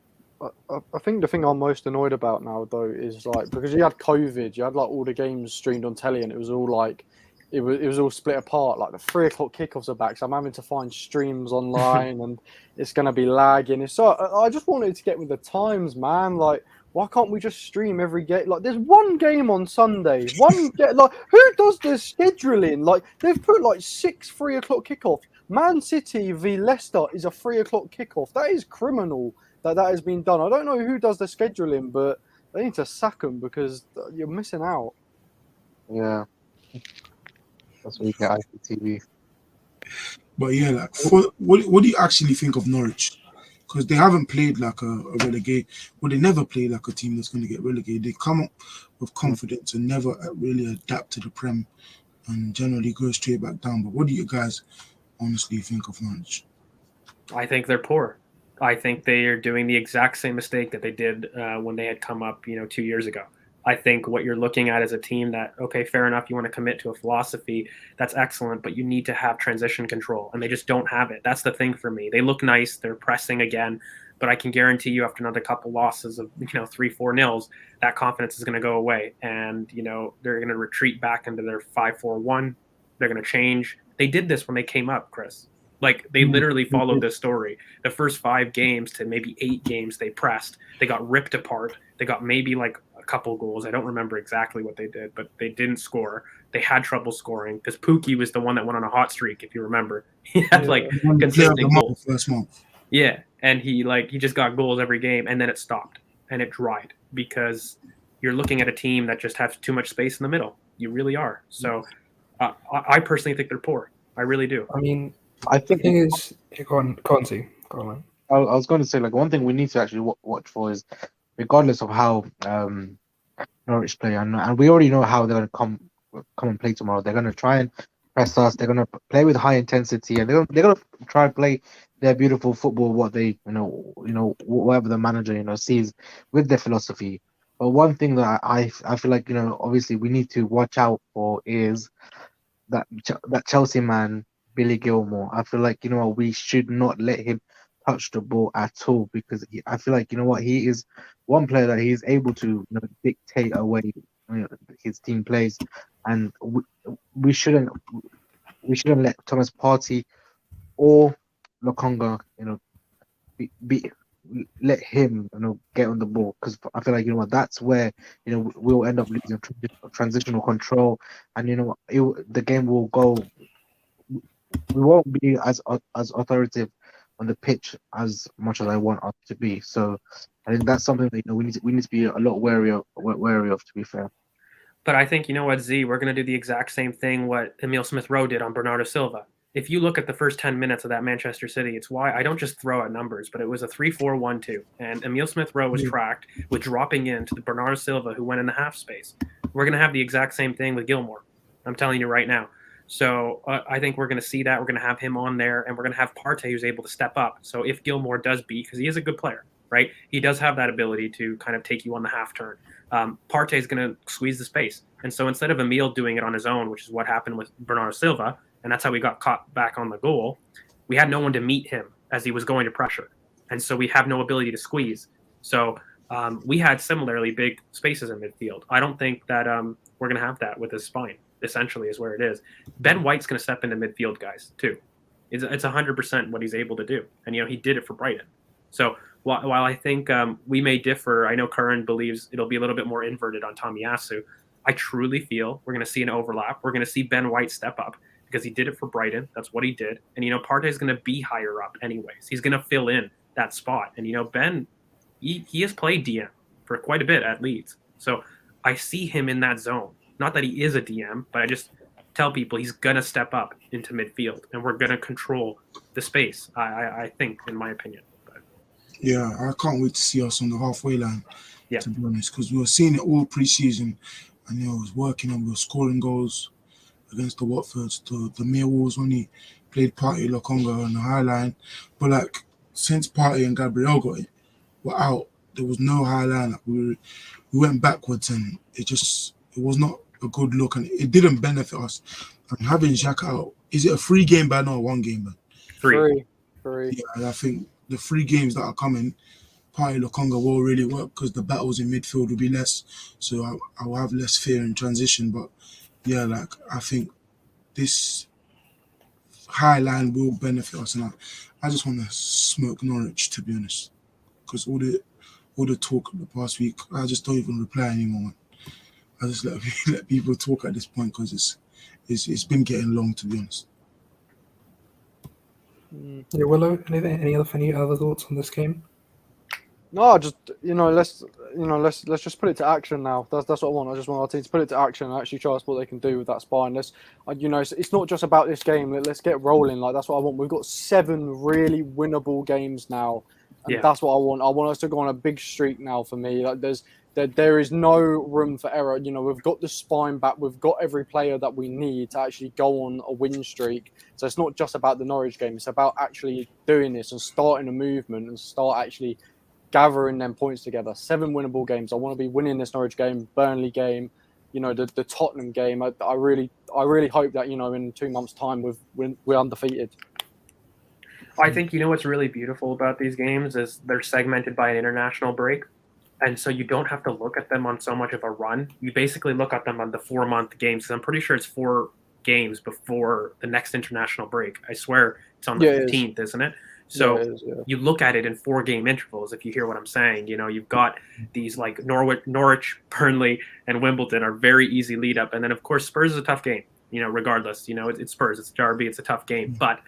I think the thing I'm most annoyed about now, though, is like because you had COVID, you had like all the games streamed on telly, and it was all like it was all split apart. Like the 3 o'clock kickoffs are back, so I'm having to find streams online, and it's gonna be lagging. So I just wanted to get with the times, man. Like, why can't we just stream every game? Like, there's one game on Sunday. Like, who does the scheduling? Like, they've put like 6 3 o'clock kickoffs. Man City v Leicester is a 3 o'clock kickoff. That is criminal. That has been done. I don't know who does the scheduling, but they need to sack them because you're missing out. Yeah, that's what you get IPTV. But yeah, like, what do you actually think of Norwich? Because they haven't played like a relegate. Well, they never played like a team that's going to get relegated. They come up with confidence and never really adapt to the Prem and generally go straight back down. But what do you guys honestly think of Norwich? I think they're poor. I think they are doing the exact same mistake that they did when they had come up, 2 years ago. I think what you're looking at is a team that, okay, fair enough, you want to commit to a philosophy, that's excellent, but you need to have transition control, and they just don't have it. That's the thing for me. They look nice, they're pressing again, but I can guarantee you after another couple losses of 3-4-0, that confidence is going to go away, and they're going to retreat back into their 5-4-1. They're going to change. They did this when they came up, Chris. Like, they literally followed this story. The first 5 games to maybe 8 games, they pressed. They got ripped apart. They got maybe like a couple goals. I don't remember exactly what they did, but they didn't score. They had trouble scoring because Pookie was the one that went on a hot streak, if you remember. He had consistent goals. First month. Yeah, and he just got goals every game, and then it stopped and it dried because you're looking at a team that just has too much space in the middle. You really are. So I personally think they're poor. I really do. I mean, I think the thing is, go on, man. I was going to say, like, one thing we need to actually watch for is, regardless of how Norwich play, and we already know how they're going to come and play tomorrow. They're going to try and press us. They're going to play with high intensity, and they're going to try and play their beautiful football. What they, whatever the manager sees with their philosophy. But one thing that I feel like obviously we need to watch out for is that Chelsea man, Billy Gilmore. I feel like we should not let him touch the ball at all because I feel like he is one player that he's able to dictate away his team plays, and we shouldn't let Thomas Partey or Lokonga let him get on the ball, because I feel like that's where we'll end up losing transitional control, and the game will go. We won't be as authoritative on the pitch as much as I want us to be. So I think that's something that we need to be a lot wary of. To be fair. But I think, Z, we're going to do the exact same thing what Emile Smith-Rowe did on Bernardo Silva. if you look at the first 10 minutes of that Manchester City, it's why I don't just throw out numbers, but it was a 3-4-1-2. And Emile Smith Rowe was tracked with dropping into the Bernardo Silva, who went in the half space. We're going to have the exact same thing with Gilmore. I'm telling you right now. So I think we're going to see that. We're going to have him on there, and we're going to have Partey who's able to step up. So if Gilmore does beat, because he is a good player, right? He does have that ability to kind of take you on the half turn. Partey is going to squeeze the space. And so instead of Emile doing it on his own, which is what happened with Bernardo Silva, and that's how we got caught back on the goal, we had no one to meet him as he was going to pressure. And so we have no ability to squeeze. So we had similarly big spaces in midfield. I don't think that we're going to have that with his spine, essentially, is where it is. Ben White's going to step into midfield, guys, too. It's 100% what he's able to do. And, he did it for Brighton. So while I think we may differ, I know Curran believes it'll be a little bit more inverted on Tomiyasu. I truly feel we're going to see an overlap. We're going to see Ben White step up because he did it for Brighton. That's what he did. And, Partey's going to be higher up anyways. He's going to fill in that spot. And, Ben, he has played DM for quite a bit at Leeds. So I see him in that zone. Not that he is a DM, but I just tell people he's going to step up into midfield. And we're going to control the space, I think, in my opinion. But, yeah, I can't wait to see us on the halfway line, yeah, to be honest, because we were seeing it all pre-season. And, it was working and we were scoring goals against the Watfords, the Millwalls when he played Partey Lokonga on the high line. But, since Partey and Gabriel were out, there was no high line. We went backwards and it was not a good look and it didn't benefit us. And having Xhaka out, is it a 3 game ban or a 1 game ban? 3. Yeah, I think the 3 games that are coming, Partey Lokonga will really work because the battles in midfield will be less. So I will have less fear in transition. But yeah, I think this high line will benefit us. And I just want to smoke Norwich, to be honest. Because all the talk of the past week, I just don't even reply anymore, man. I just let people talk at this point because it's been getting long, to be honest. Yeah, Willow, any other thoughts on this game? No, just let's just put it to action now. That's what I want. I just want our team to put it to action and actually show us what they can do with that spine. It's not just about this game. Let's get rolling. That's what I want. We've got 7 really winnable games now, and that's what I want. I want us to go on a big streak now. For me, there is no room for error. We've got the spine back. We've got every player that we need to actually go on a win streak. So it's not just about the Norwich game. It's about actually doing this and starting a movement and start actually gathering them points together. 7 winnable games. I want to be winning this Norwich game, Burnley game, the Tottenham game. I really hope that in 2 months' time we're undefeated. I think what's really beautiful about these games is they're segmented by an international break. And so you don't have to look at them on so much of a run. You basically look at them on the 4-month games. Because I'm pretty sure it's 4 games before the next international break. I swear it's on the 15th, isn't it? So you look at it in 4-game intervals, if you hear what I'm saying. You've got these like Norwich, Burnley, and Wimbledon are very easy lead up. And then, of course, Spurs is a tough game, regardless. It's Spurs, it's Derby, it's a tough game. But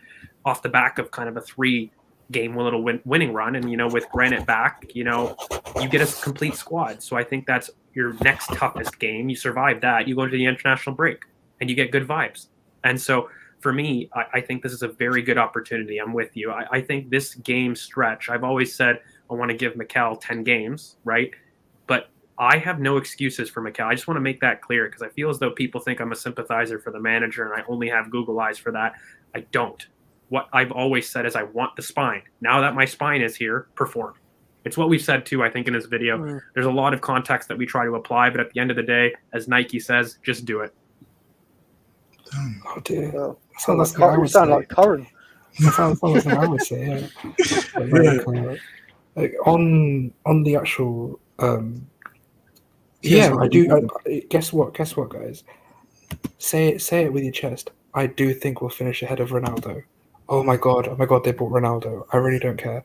off the back of kind of a 3-game little winning run, and, with Granite back, you get a complete squad. So I think that's your next toughest game. You survive that, you go into the international break, and you get good vibes. And so for me, I think this is a very good opportunity. I'm with you. I think this game stretch, I've always said I want to give Mikel 10 games, right? But I have no excuses for Mikel. I just want to make that clear because I feel as though people think I'm a sympathizer for the manager and I only have Google eyes for that. I don't. What I've always said is I want the spine. Now that my spine is here, perform. It's what we've said too, I think, in this video. There's a lot of context that we try to apply, but at the end of the day, as Nike says, just do it. Oh dear. Sound like Curran. Sounds like I would say, yeah. On the actual I do. Guess what, guys? Say it with your chest. I do think we'll finish ahead of Ronaldo. Oh my god, they bought Ronaldo. I really don't care.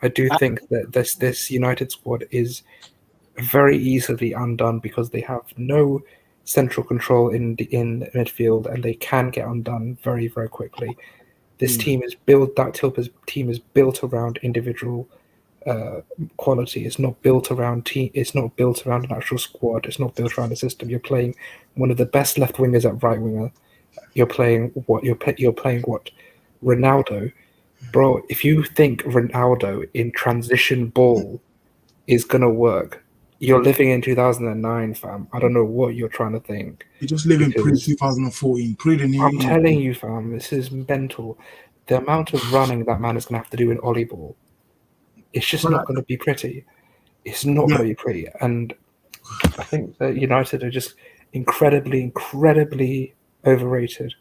I do think that this United squad is very easily undone because they have no central control in midfield, and they can get undone very, very quickly. This team is built. That Tilper's team is built around individual quality. It's not built around team. It's not built around an actual squad. It's not built around a system. You're playing one of the best left wingers at right winger. You're playing what? You're playing what? Ronaldo, bro. If you think Ronaldo in transition ball is gonna work, you're living in 2009, fam. I don't know what you're trying to think. You're just living pre Because 2014, pre the new. I'm telling you, fam, this is mental. The amount of running that man is gonna have to do in Ollie ball, it's just But not like, gonna be pretty. It's not Yeah. gonna be pretty. And I think that United are just incredibly overrated.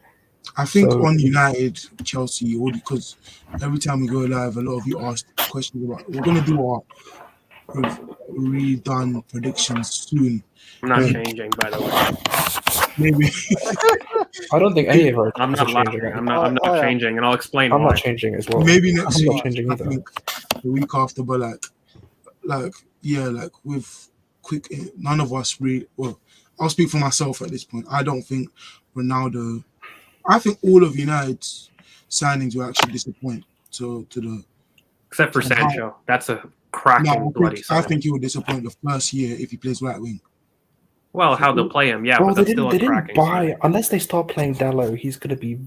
I think So on United, Chelsea, all because every time we go live, a lot of you ask questions about. We're gonna do our redone predictions soon. I'm not Maybe- changing, by the way. Maybe I don't think any of our I'm teams not are laughing. changing. I'm not I am. changing, and I'll explain I'm why. not changing as well. maybe next I'm week. not changing I either. think the week after, but like with quick, none of us really. Well, I'll speak for myself at this point. I don't think Ronaldo. I think all of United's signings will actually disappoint. To the Except for to how- Sancho. That's a cracking no, bloody I signing. think he will disappoint the first year if he plays right wing. Well, how they'll play him, yeah, Bro, but they that's still didn't. They a didn't cracking buy signing. unless they start playing Dallo. He's going to be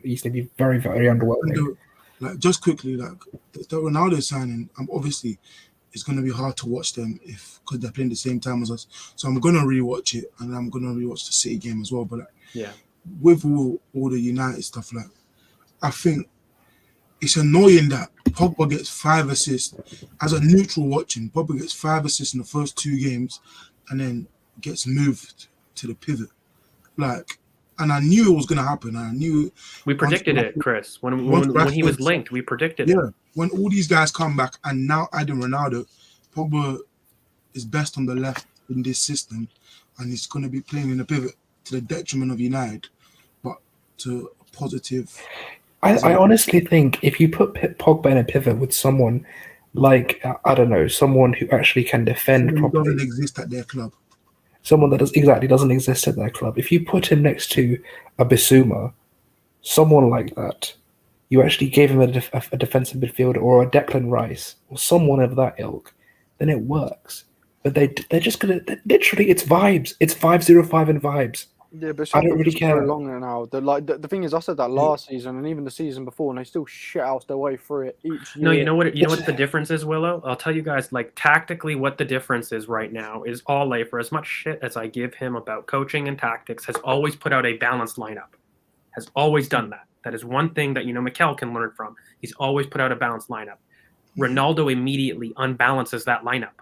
he's going to be very And underwhelming. like just quickly, like the Ronaldo signing, obviously it's going to be hard to watch them because they're playing the same time as us. So I'm going to rewatch it, and I'm going to rewatch the City game as well. But like, Yeah. with all the United stuff, like I think it's annoying that Pogba gets 5 assists as a neutral watching. Pogba gets 5 assists in the first 2 games, and then gets moved to the pivot. Like, and I knew it was going to happen. I knew We predicted it, Chris. When he was linked, we predicted it. Yeah, when all these guys come back, and now adding Ronaldo, Pogba is best on the left in this system, and he's going to be playing in the pivot to the detriment of United, but to a positive. I honestly think if you put Pogba in a pivot with someone like I don't know, someone who actually can defend He properly, doesn't exist at their club. someone that doesn't exist at their club. If you put him next to a Bissouma, someone like that, you actually gave him a defensive midfielder or a Declan Rice or someone of that ilk, then it works. But they're just gonna literally it's vibes. It's 5-0-5 and vibes. Yeah, but I don't really so care. long now. The thing is, I said that last season and even the season before, and they still shit out their way through it each year. No, you know what the difference is, Willow? I'll tell you guys, like, tactically what the difference is right now is Ole, for as much shit as I give him about coaching and tactics, has always put out a balanced lineup. Has always done that. That is one thing that, Mikel can learn from. He's always put out a balanced lineup. Ronaldo immediately unbalances that lineup,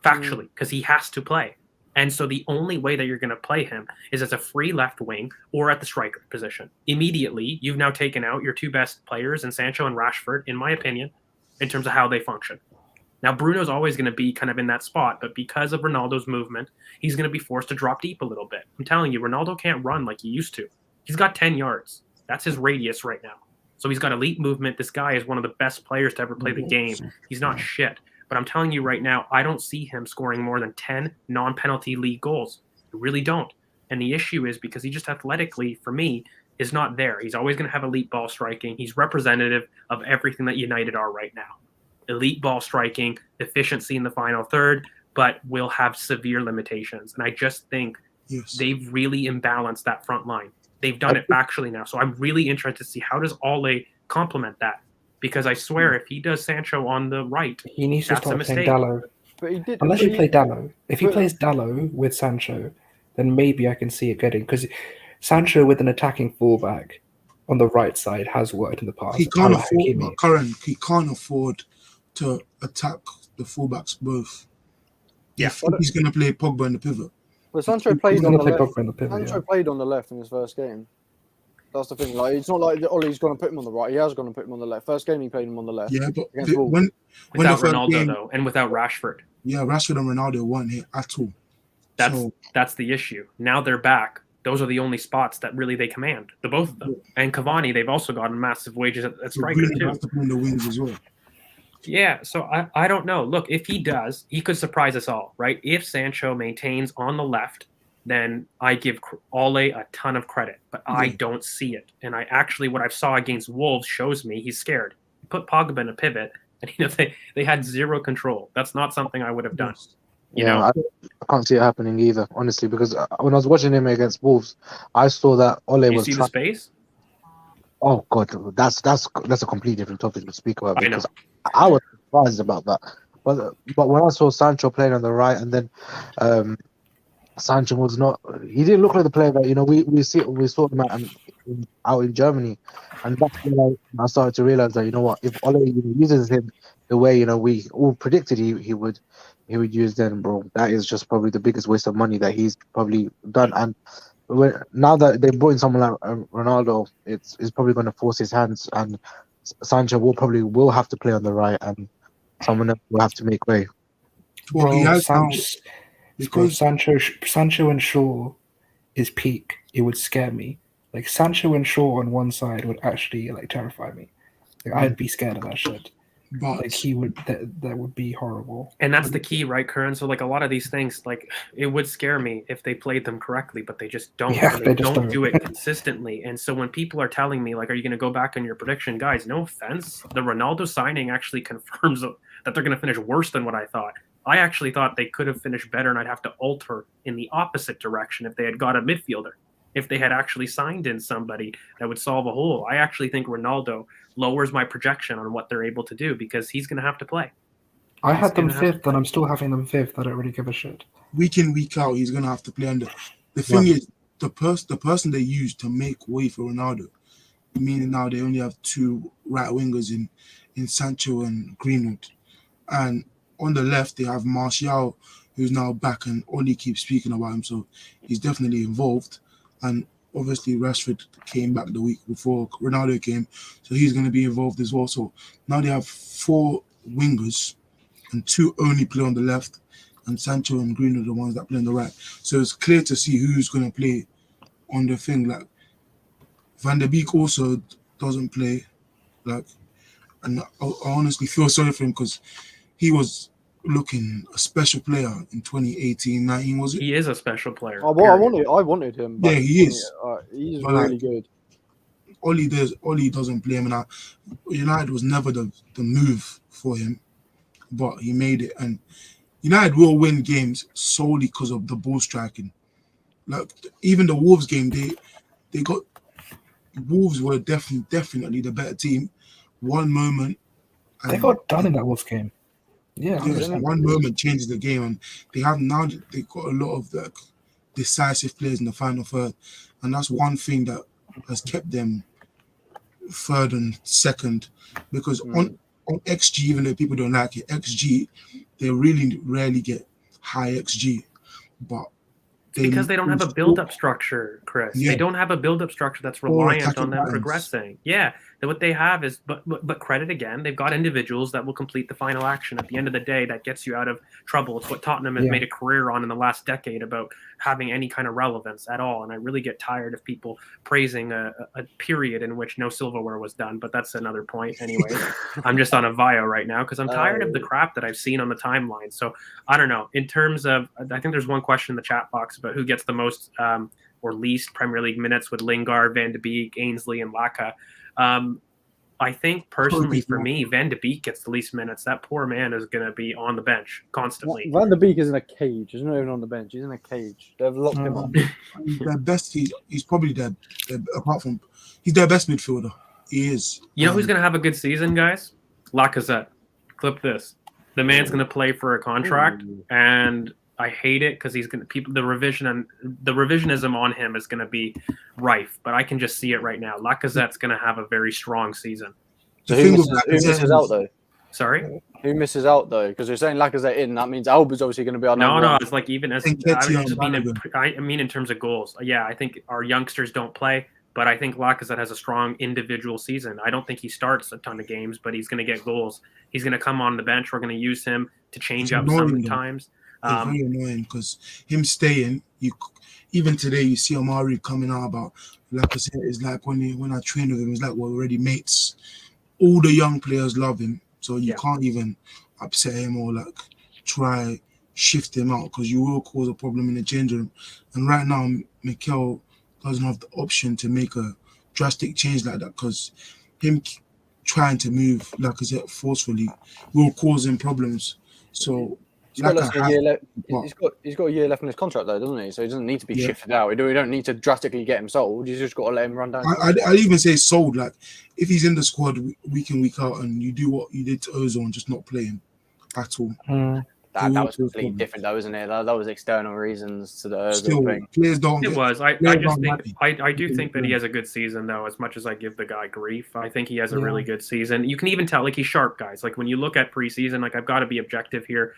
factually, because he has to play. And so the only way that you're going to play him is as a free left wing or at the striker position. Immediately, you've now taken out your 2 best players in Sancho and Rashford, in my opinion, in terms of how they function. Now, Bruno's always going to be kind of in that spot, but because of Ronaldo's movement, he's going to be forced to drop deep a little bit. I'm telling you, Ronaldo can't run like he used to. He's got 10 yards. That's his radius right now. So he's got elite movement. This guy is one of the best players to ever play the game. He's not shit. But I'm telling you right now, I don't see him scoring more than 10 non-penalty league goals. I really don't. And the issue is because he just athletically, for me, is not there. He's always going to have elite ball striking. He's representative of everything that United are right now. Elite ball striking, efficiency in the final third, but will have severe limitations. And I just think they've really imbalanced that front line. They've done it factually now. So I'm really interested to see how does Ole complement that. Because I swear, if he does Sancho on the right, he needs to that's a start playing mistake. Dallo. But he did. Unless but you he- play Dallo. If he but- plays Dallo with Sancho, then maybe I can see it getting because Sancho with an attacking fullback on the right side has worked in the past. He can't Ala afford, Hakimi. but Karen, he can't afford to attack the fullbacks both. Yeah. If he's going to play Pogba in the pivot. But Sancho He's played on gonna the play left. Pogba in the pivot. Sancho Yeah. played on the left in his first game. That's the thing. Like, it's not like Ollie's going to put him on the right. He has going to put him on the left. First game, he played him on the left. Yeah, but Against Wolves. when Without the first Ronaldo, game, though, and without Rashford. yeah, Rashford and Ronaldo weren't here at all. That's the issue. Now they're back. Those are the only spots that really they command, the both of them. And Cavani, they've also gotten massive wages at striker Bruno too. has to play in the wings as well. Yeah, so I don't know. Look, if he does, he could surprise us all, right? If Sancho maintains on the left, then I give Ole a ton of credit, but I don't see it. And I actually, what I saw against Wolves shows me he's scared. Put Pogba in a pivot, and they had zero control. That's not something I would have done. You know, I can't see it happening either, honestly, because when I was watching him against Wolves, I saw that Ole you was see the trying. space. Oh God, that's a completely different topic to speak about, I know. because I was surprised about that. But when I saw Sancho playing on the right, and then um, Sancho was not. He didn't look like the player that we saw him out in Germany, and that's when I started to realize that, if Ole uses him the way we all predicted he would use, then bro, that is just probably the biggest waste of money that he's probably done. And now that they brought in someone like Ronaldo, it's probably going to force his hands, and Sancho will have to play on the right, and someone else will have to make way. Well, he Bro, has now because Sancho and Shaw is peak. It would scare me. Like Sancho and Shaw on one side would actually like terrify me. Like I'd be scared of that shit. Like but he would that would be horrible. And that's the key, right, Curran? So like a lot of these things, like it would scare me if they played them correctly, but they just don't. Yeah, And they just don't. do it consistently. And so when people are telling me, like, are you going to go back on your prediction, guys? No offense, the Ronaldo signing actually confirms that they're going to finish worse than what I thought. I actually thought they could have finished better, and I'd have to alter in the opposite direction if they had got a midfielder. If they had actually signed in somebody that would solve a hole, I actually think Ronaldo lowers my projection on what they're able to do, because he's going to have to play. I He's had them gonna have to fifth, and I'm still having them fifth. I don't really give a shit. week in, week out, he's gonna have to play under. The thing is, the person they use to make way for Ronaldo, meaning now they only have two right wingers in Sancho and Greenwood, and on the left they have Martial, who's now back, and Oli keeps speaking about him, so he's definitely involved. And obviously Rashford came back the week before Ronaldo came, so he's going to be involved as well. So now they have four wingers, and two only play on the left, and Sancho and Green are the ones that play on the right. So it's clear to see who's going to play on the thing. Like Van der Beek also doesn't play. Like, and I honestly feel sorry for him because he was looking a special player in 2018-19, was it? He is a special player. I period. wanted him. Yeah, Back he in is. he's But really like good. Oli doesn't play him, and United was never the move for him, but he made it. And United will win games solely because of the ball striking. Like even the Wolves game, they got Wolves were definitely the better team. One moment, They and got done in that Wolves game. Yeah, yes, 100%. one moment changes the game, and they have now they got a lot of the decisive players in the final third, and that's one thing that has kept them third and second, because on XG, even though people don't like it, XG, they really rarely get high XG, but Because they don't have a build-up structure, Chris. Yeah. They don't have a build-up structure that's Or reliant attacking on them patterns. progressing. Yeah, what they have is, but credit again, they've got individuals that will complete the final action. At the end of the day, that gets you out of trouble. It's what Tottenham has made a career on in the last decade, about having any kind of relevance at all. And I really get tired of people praising a period in which no silverware was done. But that's another point. Anyway, I'm just on a bio right now because I'm tired of the crap that I've seen on the timeline. So I don't know. In terms of, I think there's one question in the chat box about who gets the most or least Premier League minutes with Lingard, Van de Beek, Ainsley, and Laka. I think personally for me, Van de Beek gets the least minutes. That poor man is going to be on the bench constantly. Van der Beek is in a cage. He's not even on the bench. He's in a cage. They've locked him up. Their best, he's probably their apart from he's their best midfielder. He is. You know who's going to have a good season, guys? Lacazette. Clip this. The man's going to play for a contract, and I hate it because he's going to the revisionism on him is going to be rife. But I can just see it right now. Lacazette's going to have a very strong season. So who misses out though? Sorry, who misses out though? Because you're saying Lacazette in, that means Alba's obviously going to be our number one. it's like even as I mean in terms of goals. Yeah, I think our youngsters don't play. But I think Lacazette has a strong individual season. I don't think he starts a ton of games, but he's going to get goals. He's going to come on the bench. We're going to use him to change up sometimes. It's very annoying because him staying, even today you see Amari coming out about Lacazette is like when I train with him, it's like we're already mates. All the young players love him, so you can't even upset him or like try shift him out because you will cause a problem in the change room. And right now, Mikel doesn't have the option to make a drastic change like that because him trying to move Lacazette forcefully will cause him problems. So He's got Like less I than a have, year left. but He's got a year left in his contract though, doesn't he? So he doesn't need to be Yeah. shifted out. We don't need to drastically get him sold. You just got to let him run down. I'd even say sold. Like if he's in the squad week in week out, and you do what you did to Ozone, just not play him at all. That was completely different though, isn't it? That was external reasons to the Still, thing. players don't. It get, was. I players just don't think happy. I do think that he has a good season though. As much as I give the guy grief, I think he has a really good season. You can even tell, like he's sharp, guys. Like when you look at preseason, like I've got to be objective here.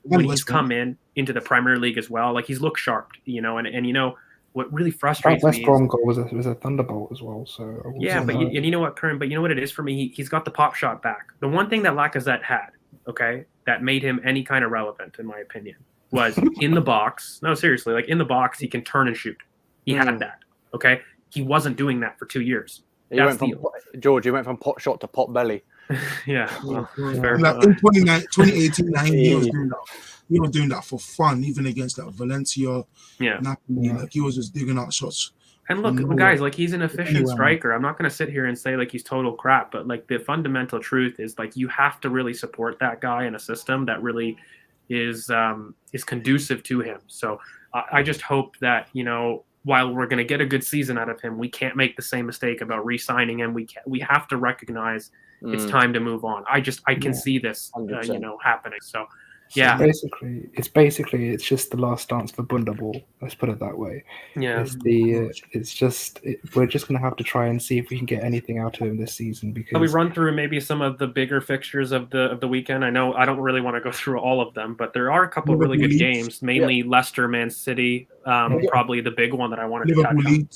When he's come into the Premier League as well, like he's looked sharp, you know. And you know what really frustrates That West me Brom goal was a thunderbolt as well. So yeah, but you know what, Kern? But you know what it is for me. He's got the pop shot back. The one thing that Lacazette had, okay, that made him any kind of relevant, in my opinion, was in the box. No, seriously, like in the box, he can turn and shoot. He had that. Okay, he wasn't doing that for 2 years. George, you went from pot shot to pot belly. Yeah, well, like in 2018, he was doing that. He was doing that for fun, even against that Valencia. Yeah, Napoli, like he was just digging out shots. And look, guys, like he's an efficient striker. I'm not going to sit here and say like he's total crap, but like the fundamental truth is like you have to really support that guy in a system that really is conducive to him. So I just hope that, you know, while we're going to get a good season out of him, we can't make the same mistake about re-signing him. We have to recognize it's time to move on. I can see this, you know, happening. So. Yeah, it's just the last dance for Bundaball. Let's put it that way. Yeah, we're just gonna have to try and see if we can get anything out of him this season. Because we run through maybe some of the bigger fixtures of the weekend. I know I don't really want to go through all of them, but there are a couple of really good games. Mainly Leicester, Man City, probably the big one that I wanted to touch on.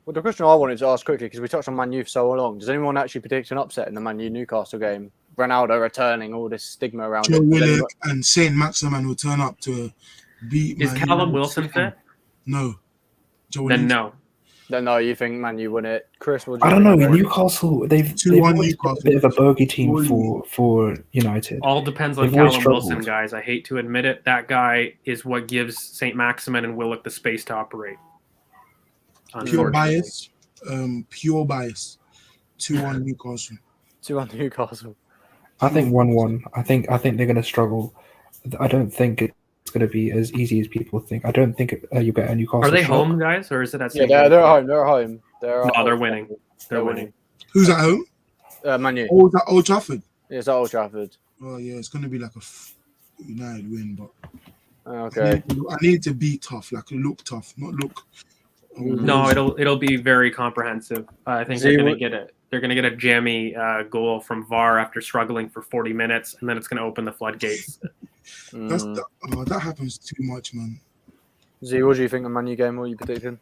Well, the question I wanted to ask quickly, because we touched on Man U for so long, does anyone actually predict an upset in the Man U Newcastle game? Ronaldo returning, all this stigma around Joe Willock and Saint Maximin will turn up to beat. Is Callum Wilson fit? No. Then no. Then no, you think Man U win it? Chris, I don't know. Newcastle, they've always been a bit of a bogey team for United. All depends on Callum Wilson, guys. I hate to admit it. That guy is what gives Saint Maximin and Willock the space to operate. Pure bias. 2-1 Newcastle. 2-1 Newcastle. I think 1-1. I think they're going to struggle. I don't think it's going to be as easy as people think. I don't think you get a Newcastle. Are they home, guys, or is it at? Yeah, they're home. They're home. They're winning. They're winning. Who's at home? Man U. Oh, is that Old Trafford? Yeah, it's at Old Trafford. Oh yeah, it's going to be like a United win, but okay. I need to be tough, like look tough, not look. No, it'll be very comprehensive. I think they're going to get it. They're going to get a jammy goal from VAR after struggling for 40 minutes, and then it's going to open the floodgates. That happens too much, man. Z, what do you think of the Man U game? What are you predicting?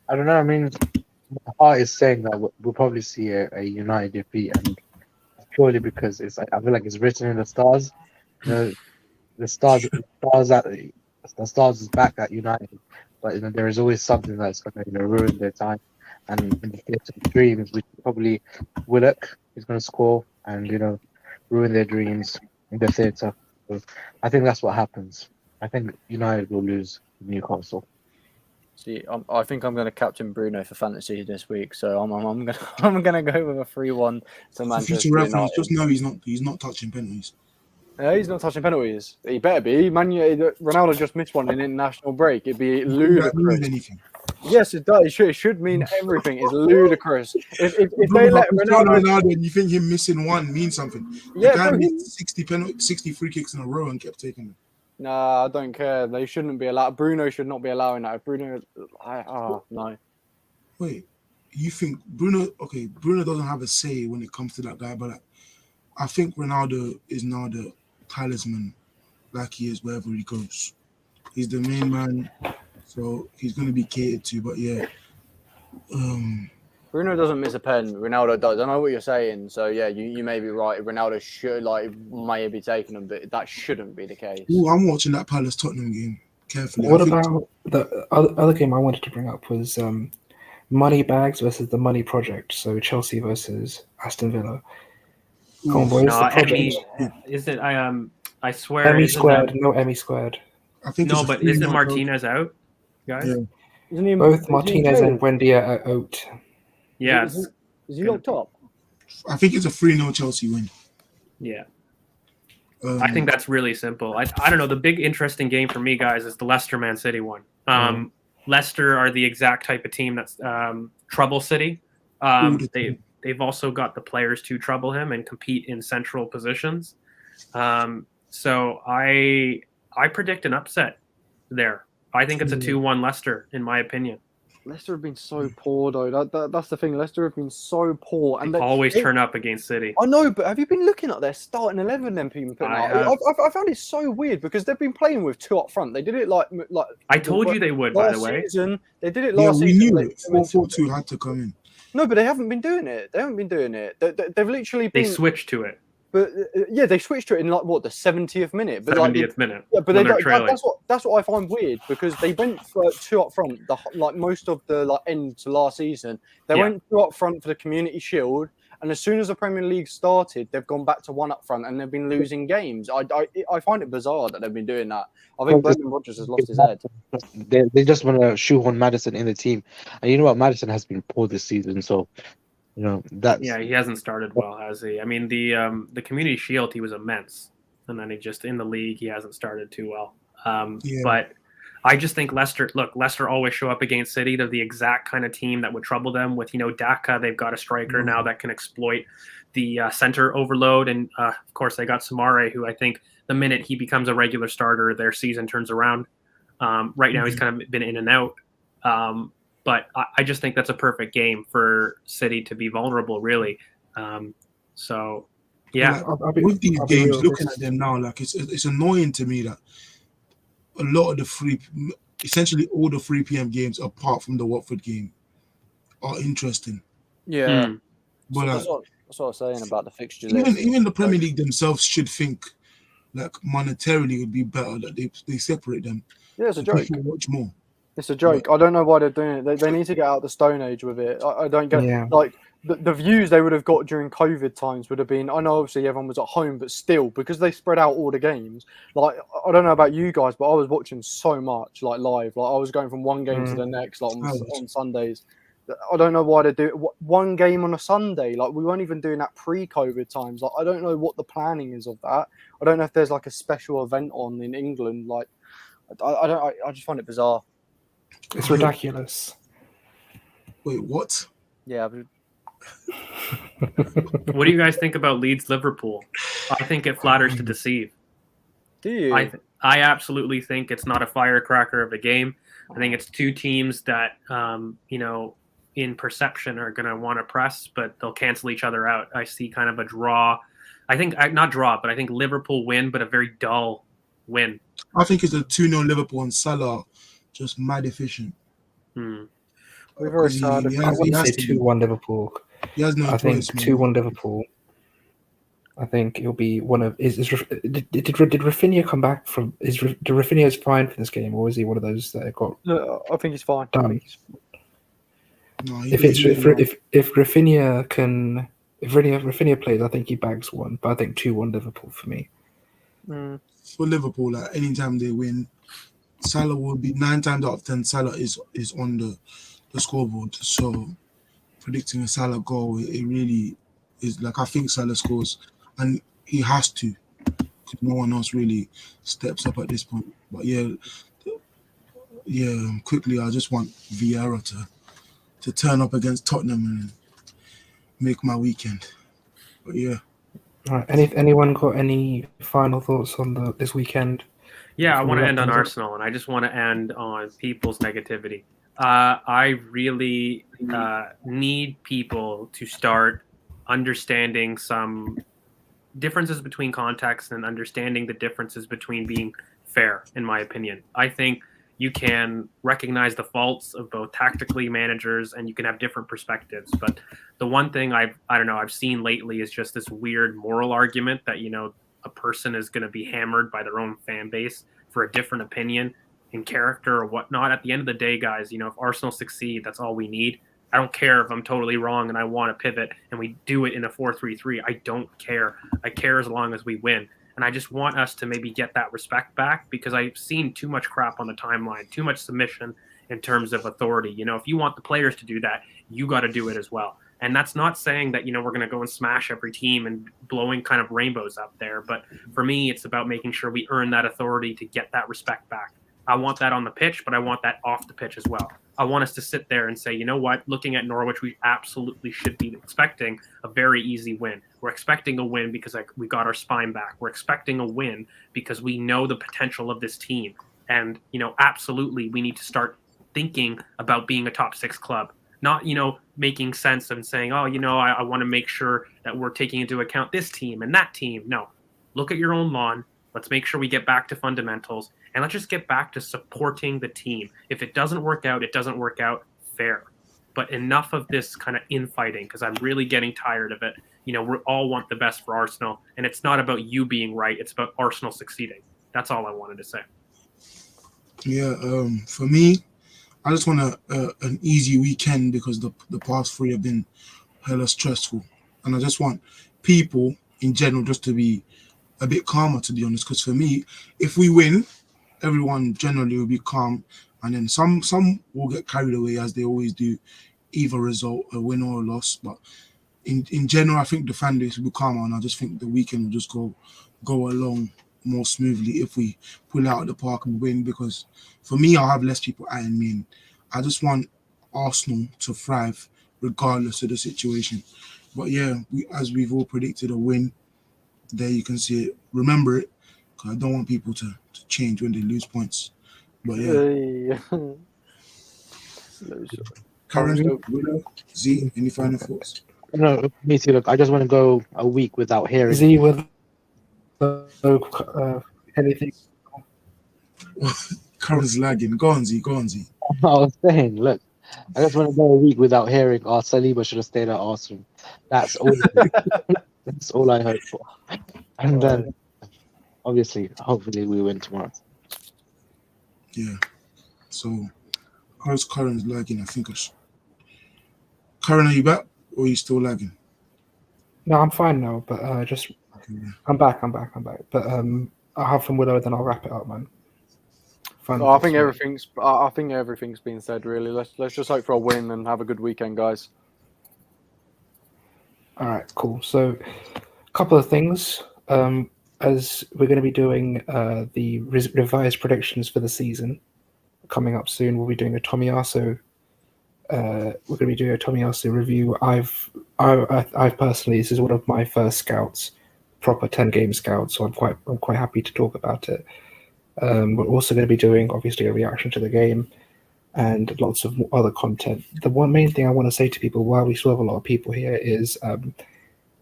I don't know. I mean, my heart is saying that we'll probably see a United defeat, and purely because I feel like it's written in the stars. You know, the stars is back at United, but you know, there is always something that's going to ruin their time. And in the theatre of dreams, which probably Willock is going to score and ruin their dreams in the theatre. So I think that's what happens. I think United will lose Newcastle. See, I think I'm going to captain Bruno for fantasy this week, so I'm going to go with a 3-1 to Manchester United. Just know he's not touching penalties. Yeah, he's not touching penalties. He better be. Ronaldo just missed one in international break. It'd be ludicrous. Yes, it does. It should mean everything. It's ludicrous. If they let Ronaldo and you think him missing one means something. Yeah, the guy missed 60 free kicks in a row and kept taking them. Nah, I don't care. They shouldn't be allowed. Bruno should not be allowing that. No. Wait, you think Bruno? Okay, Bruno doesn't have a say when it comes to that guy, but I think Ronaldo is now the talisman, like he is wherever he goes. He's the main man, so he's going to be catered to. But yeah, Bruno doesn't miss a pen. Ronaldo does. I know what you're saying. So yeah, you may be right. Ronaldo should may be taking them, but that shouldn't be the case. Ooh, I'm watching that Palace Tottenham game carefully. What about the other game I wanted to bring up was Money Bags versus the Money Project. So Chelsea versus Aston Villa. Come on, boys. Is it? I swear. Emmy squared. No Emmy squared. I think no, but isn't Martinez out, guys? Yeah. Isn't he, both Martinez and Buendia are out. Yeah. Is he locked up? I think it's a 3-0 Chelsea win. Yeah. I think that's really simple. I don't know. The big interesting game for me, guys, is the Leicester Man City one. Leicester are the exact type of team that's trouble City. They've also got the players to trouble him and compete in central positions. So I predict an upset there. I think it's a 2-1 Leicester, in my opinion. Leicester have been so poor, though. That's the thing. Leicester have been so poor, and they always turn up against City. I know, but have you been looking at their starting 11? Then people putting out. I found it so weird because they've been playing with 2 up front. They did it like I told you they would. By the way, season, they did it last season. We knew it. 4-4-2 had to come in. No, but they haven't been doing it. They've literally been. They switched to it. But they switched to it in the 70th minute. But 70th minute. Yeah, but that's what I find weird because they went for 2 up front. Most of the end to last season, they went 2 up front for the Community Shield, and as soon as the Premier League started, they've gone back to 1 up front, and they've been losing games. I find it bizarre that they've been doing that. I think Brendan Rodgers has lost his head. They just want to shoehorn Maddison in the team, and you know what? Maddison has been poor this season, so. He hasn't started well, has he? I mean, the Community Shield, he was immense, and then in the league, he hasn't started too well. But I just think Leicester always show up against City. They're the exact kind of team that would trouble them. With Daka, they've got a striker now that can exploit the center overload, and of course they got Samare, who I think the minute he becomes a regular starter, their season turns around. Right now, he's kind of been in and out. But I just think that's a perfect game for City to be vulnerable, really. So, yeah. With these games, looking at them now, it's annoying to me that a lot of essentially all the 3 p.m. games, apart from the Watford game, are interesting. Yeah. But that's what I was saying about the fixture. Even the Premier League themselves should think monetarily it would be better that they separate them. Yeah, it's a joke. Watch more. It's a joke. I don't know why they're doing it. They need to get out of the Stone Age with it. I don't get the views they would have got during COVID times would have been. I know obviously everyone was at home, but still because they spread out all the games. I don't know about you guys, but I was watching so much live. I was going from one game to the next on Sundays. I don't know why they do it. One game on a Sunday. We weren't even doing that pre-COVID times. I don't know what the planning is of that. I don't know if there's a special event on in England. I just find it bizarre. It's ridiculous. Wait, what? Yeah. What do you guys think about Leeds Liverpool? I think it flatters to deceive. Do you? I absolutely think it's not a firecracker of a game. I think it's 2 teams that in perception are going to want to press, but they'll cancel each other out. I see kind of a draw. I think not draw, but I think Liverpool win, but a very dull win. I think it's a 2-0 Liverpool and Salah just mad efficient. We've already started. I wouldn't say 2-1 Liverpool. He has no choice. I think 2-1 Liverpool. I think it'll be one of. Did Rafinha come back from? Did Rafinha's fine for this game, or is he one of those that got? No, I think he's fine. Done. No, if Rafinha can, if Rafinha plays, I think he bags one. But I think 2-1 Liverpool for me. For Liverpool, anytime they win, Salah will be 9 times out of 10. Salah is on the scoreboard. So predicting a Salah goal, it really is I think Salah scores, and he has to, because no one else really steps up at this point. But quickly, I just want Vieira to turn up against Tottenham and make my weekend. But yeah. All right. Anyone got any final thoughts on this weekend? Yeah, I want to end on Arsenal, and I just want to end on people's negativity. I really need people to start understanding some differences between context and understanding the differences between being fair, in my opinion. I think you can recognize the faults of both tactically managers, and you can have different perspectives. But the one thing I've seen lately is just this weird moral argument that, a person is going to be hammered by their own fan base for a different opinion in character or whatnot. At the end of the day, guys, if Arsenal succeed, that's all we need. I don't care if I'm totally wrong and I want to pivot and we do it in a 4-3-3. I don't care. I care as long as we win. And I just want us to maybe get that respect back, because I've seen too much crap on the timeline, too much submission in terms of authority. If you want the players to do that, you got to do it as well. And that's not saying that, we're going to go and smash every team and blowing kind of rainbows up there. But for me, it's about making sure we earn that authority to get that respect back. I want that on the pitch, but I want that off the pitch as well. I want us to sit there and say, you know what, looking at Norwich, we absolutely should be expecting a very easy win. We're expecting a win because we got our spine back. We're expecting a win because we know the potential of this team. And, absolutely, we need to start thinking about being a top 6 club. Not, making sense and saying, oh, I want to make sure that we're taking into account this team and that team. No, look at your own lawn. Let's make sure we get back to fundamentals, and let's just get back to supporting the team. If it doesn't work out, it doesn't work out. Fair. But enough of this kind of infighting, because I'm really getting tired of it. We all want the best for Arsenal, and it's not about you being right. It's about Arsenal succeeding. That's all I wanted to say. Yeah, for me, I just want an easy weekend because the past 3 have been hella stressful. And I just want people in general just to be a bit calmer, to be honest. Because for me, if we win, everyone generally will be calm. And then some will get carried away, as they always do, either result, a win or a loss. But in general, I think the fan base will be calmer. And I just think the weekend will just go along more smoothly if we pull out of the park and win, because for me, I'll have less people eyeing me, and I just want Arsenal to thrive regardless of the situation. But yeah, as we've all predicted, a win. There you can see it. Remember it, because I don't want people to change when they lose points. But yeah, Karen, Willow, Z, any final thoughts? No, me too. Look, I just want to go a week without hearing. Z with anything? Karen's lagging. Go on, Z. I was saying, look, I just want to go a week without hearing, Saliba should have stayed at Arsenal. That's all. That's all I hope for. And then, obviously, hopefully, we win tomorrow. Yeah. So, how's Karen's lagging? I think Karen, are you back, or are you still lagging? No, I'm fine now, but just Okay, yeah. I'm back. But I'll have some Willow, then I'll wrap it up, man. I think everything's been said. Really, let's just hope for a win and have a good weekend, guys. All right, cool. So, a couple of things. As we're going to be doing the revised predictions for the season coming up soon, we'll be doing a Tomiyasu. We're going to be doing a Tomiyasu review. I've personally, this is one of my first scouts, proper 10-game scouts, so I'm quite happy to talk about it. We're also going to be doing, obviously, a reaction to the game and lots of other content. The one main thing I want to say to people, while we still have a lot of people here, is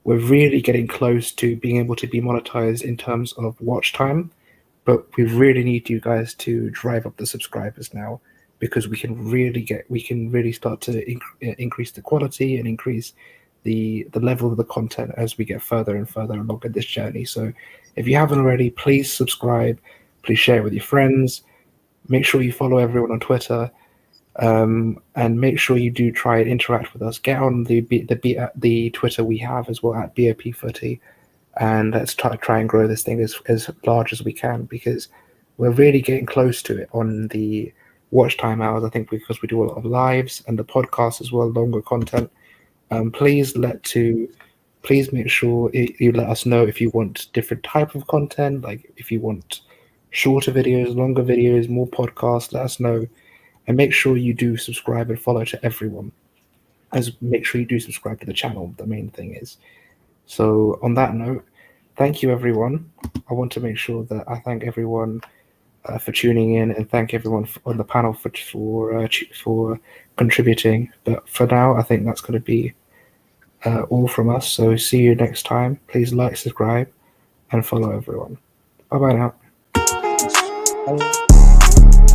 we're really getting close to being able to be monetized in terms of watch time, but we really need you guys to drive up the subscribers now, because we can really start to increase the quality and increase the level of the content as we get further and further along in this journey. So if you haven't already, please subscribe, please share it with your friends, make sure you follow everyone on Twitter, and make sure you do try and interact with us. Get on the Twitter we have as well, at BoP Footy, and let's try and grow this thing as large as we can, because we're really getting close to it on the watch time hours. I think because we do a lot of lives and the podcast as well, longer content. Please make sure you let us know if you want different type of content, like if you want shorter videos, longer videos, more podcasts. Let us know. And make sure you do subscribe and follow to everyone. Make sure you do subscribe to the channel, the main thing is. So on that note, thank you everyone. I want to make sure that I thank everyone for tuning in, and thank everyone on the panel for contributing. But for now, I think that's going to be all from us. So see you next time. Please like, subscribe, and follow everyone. Bye-bye now.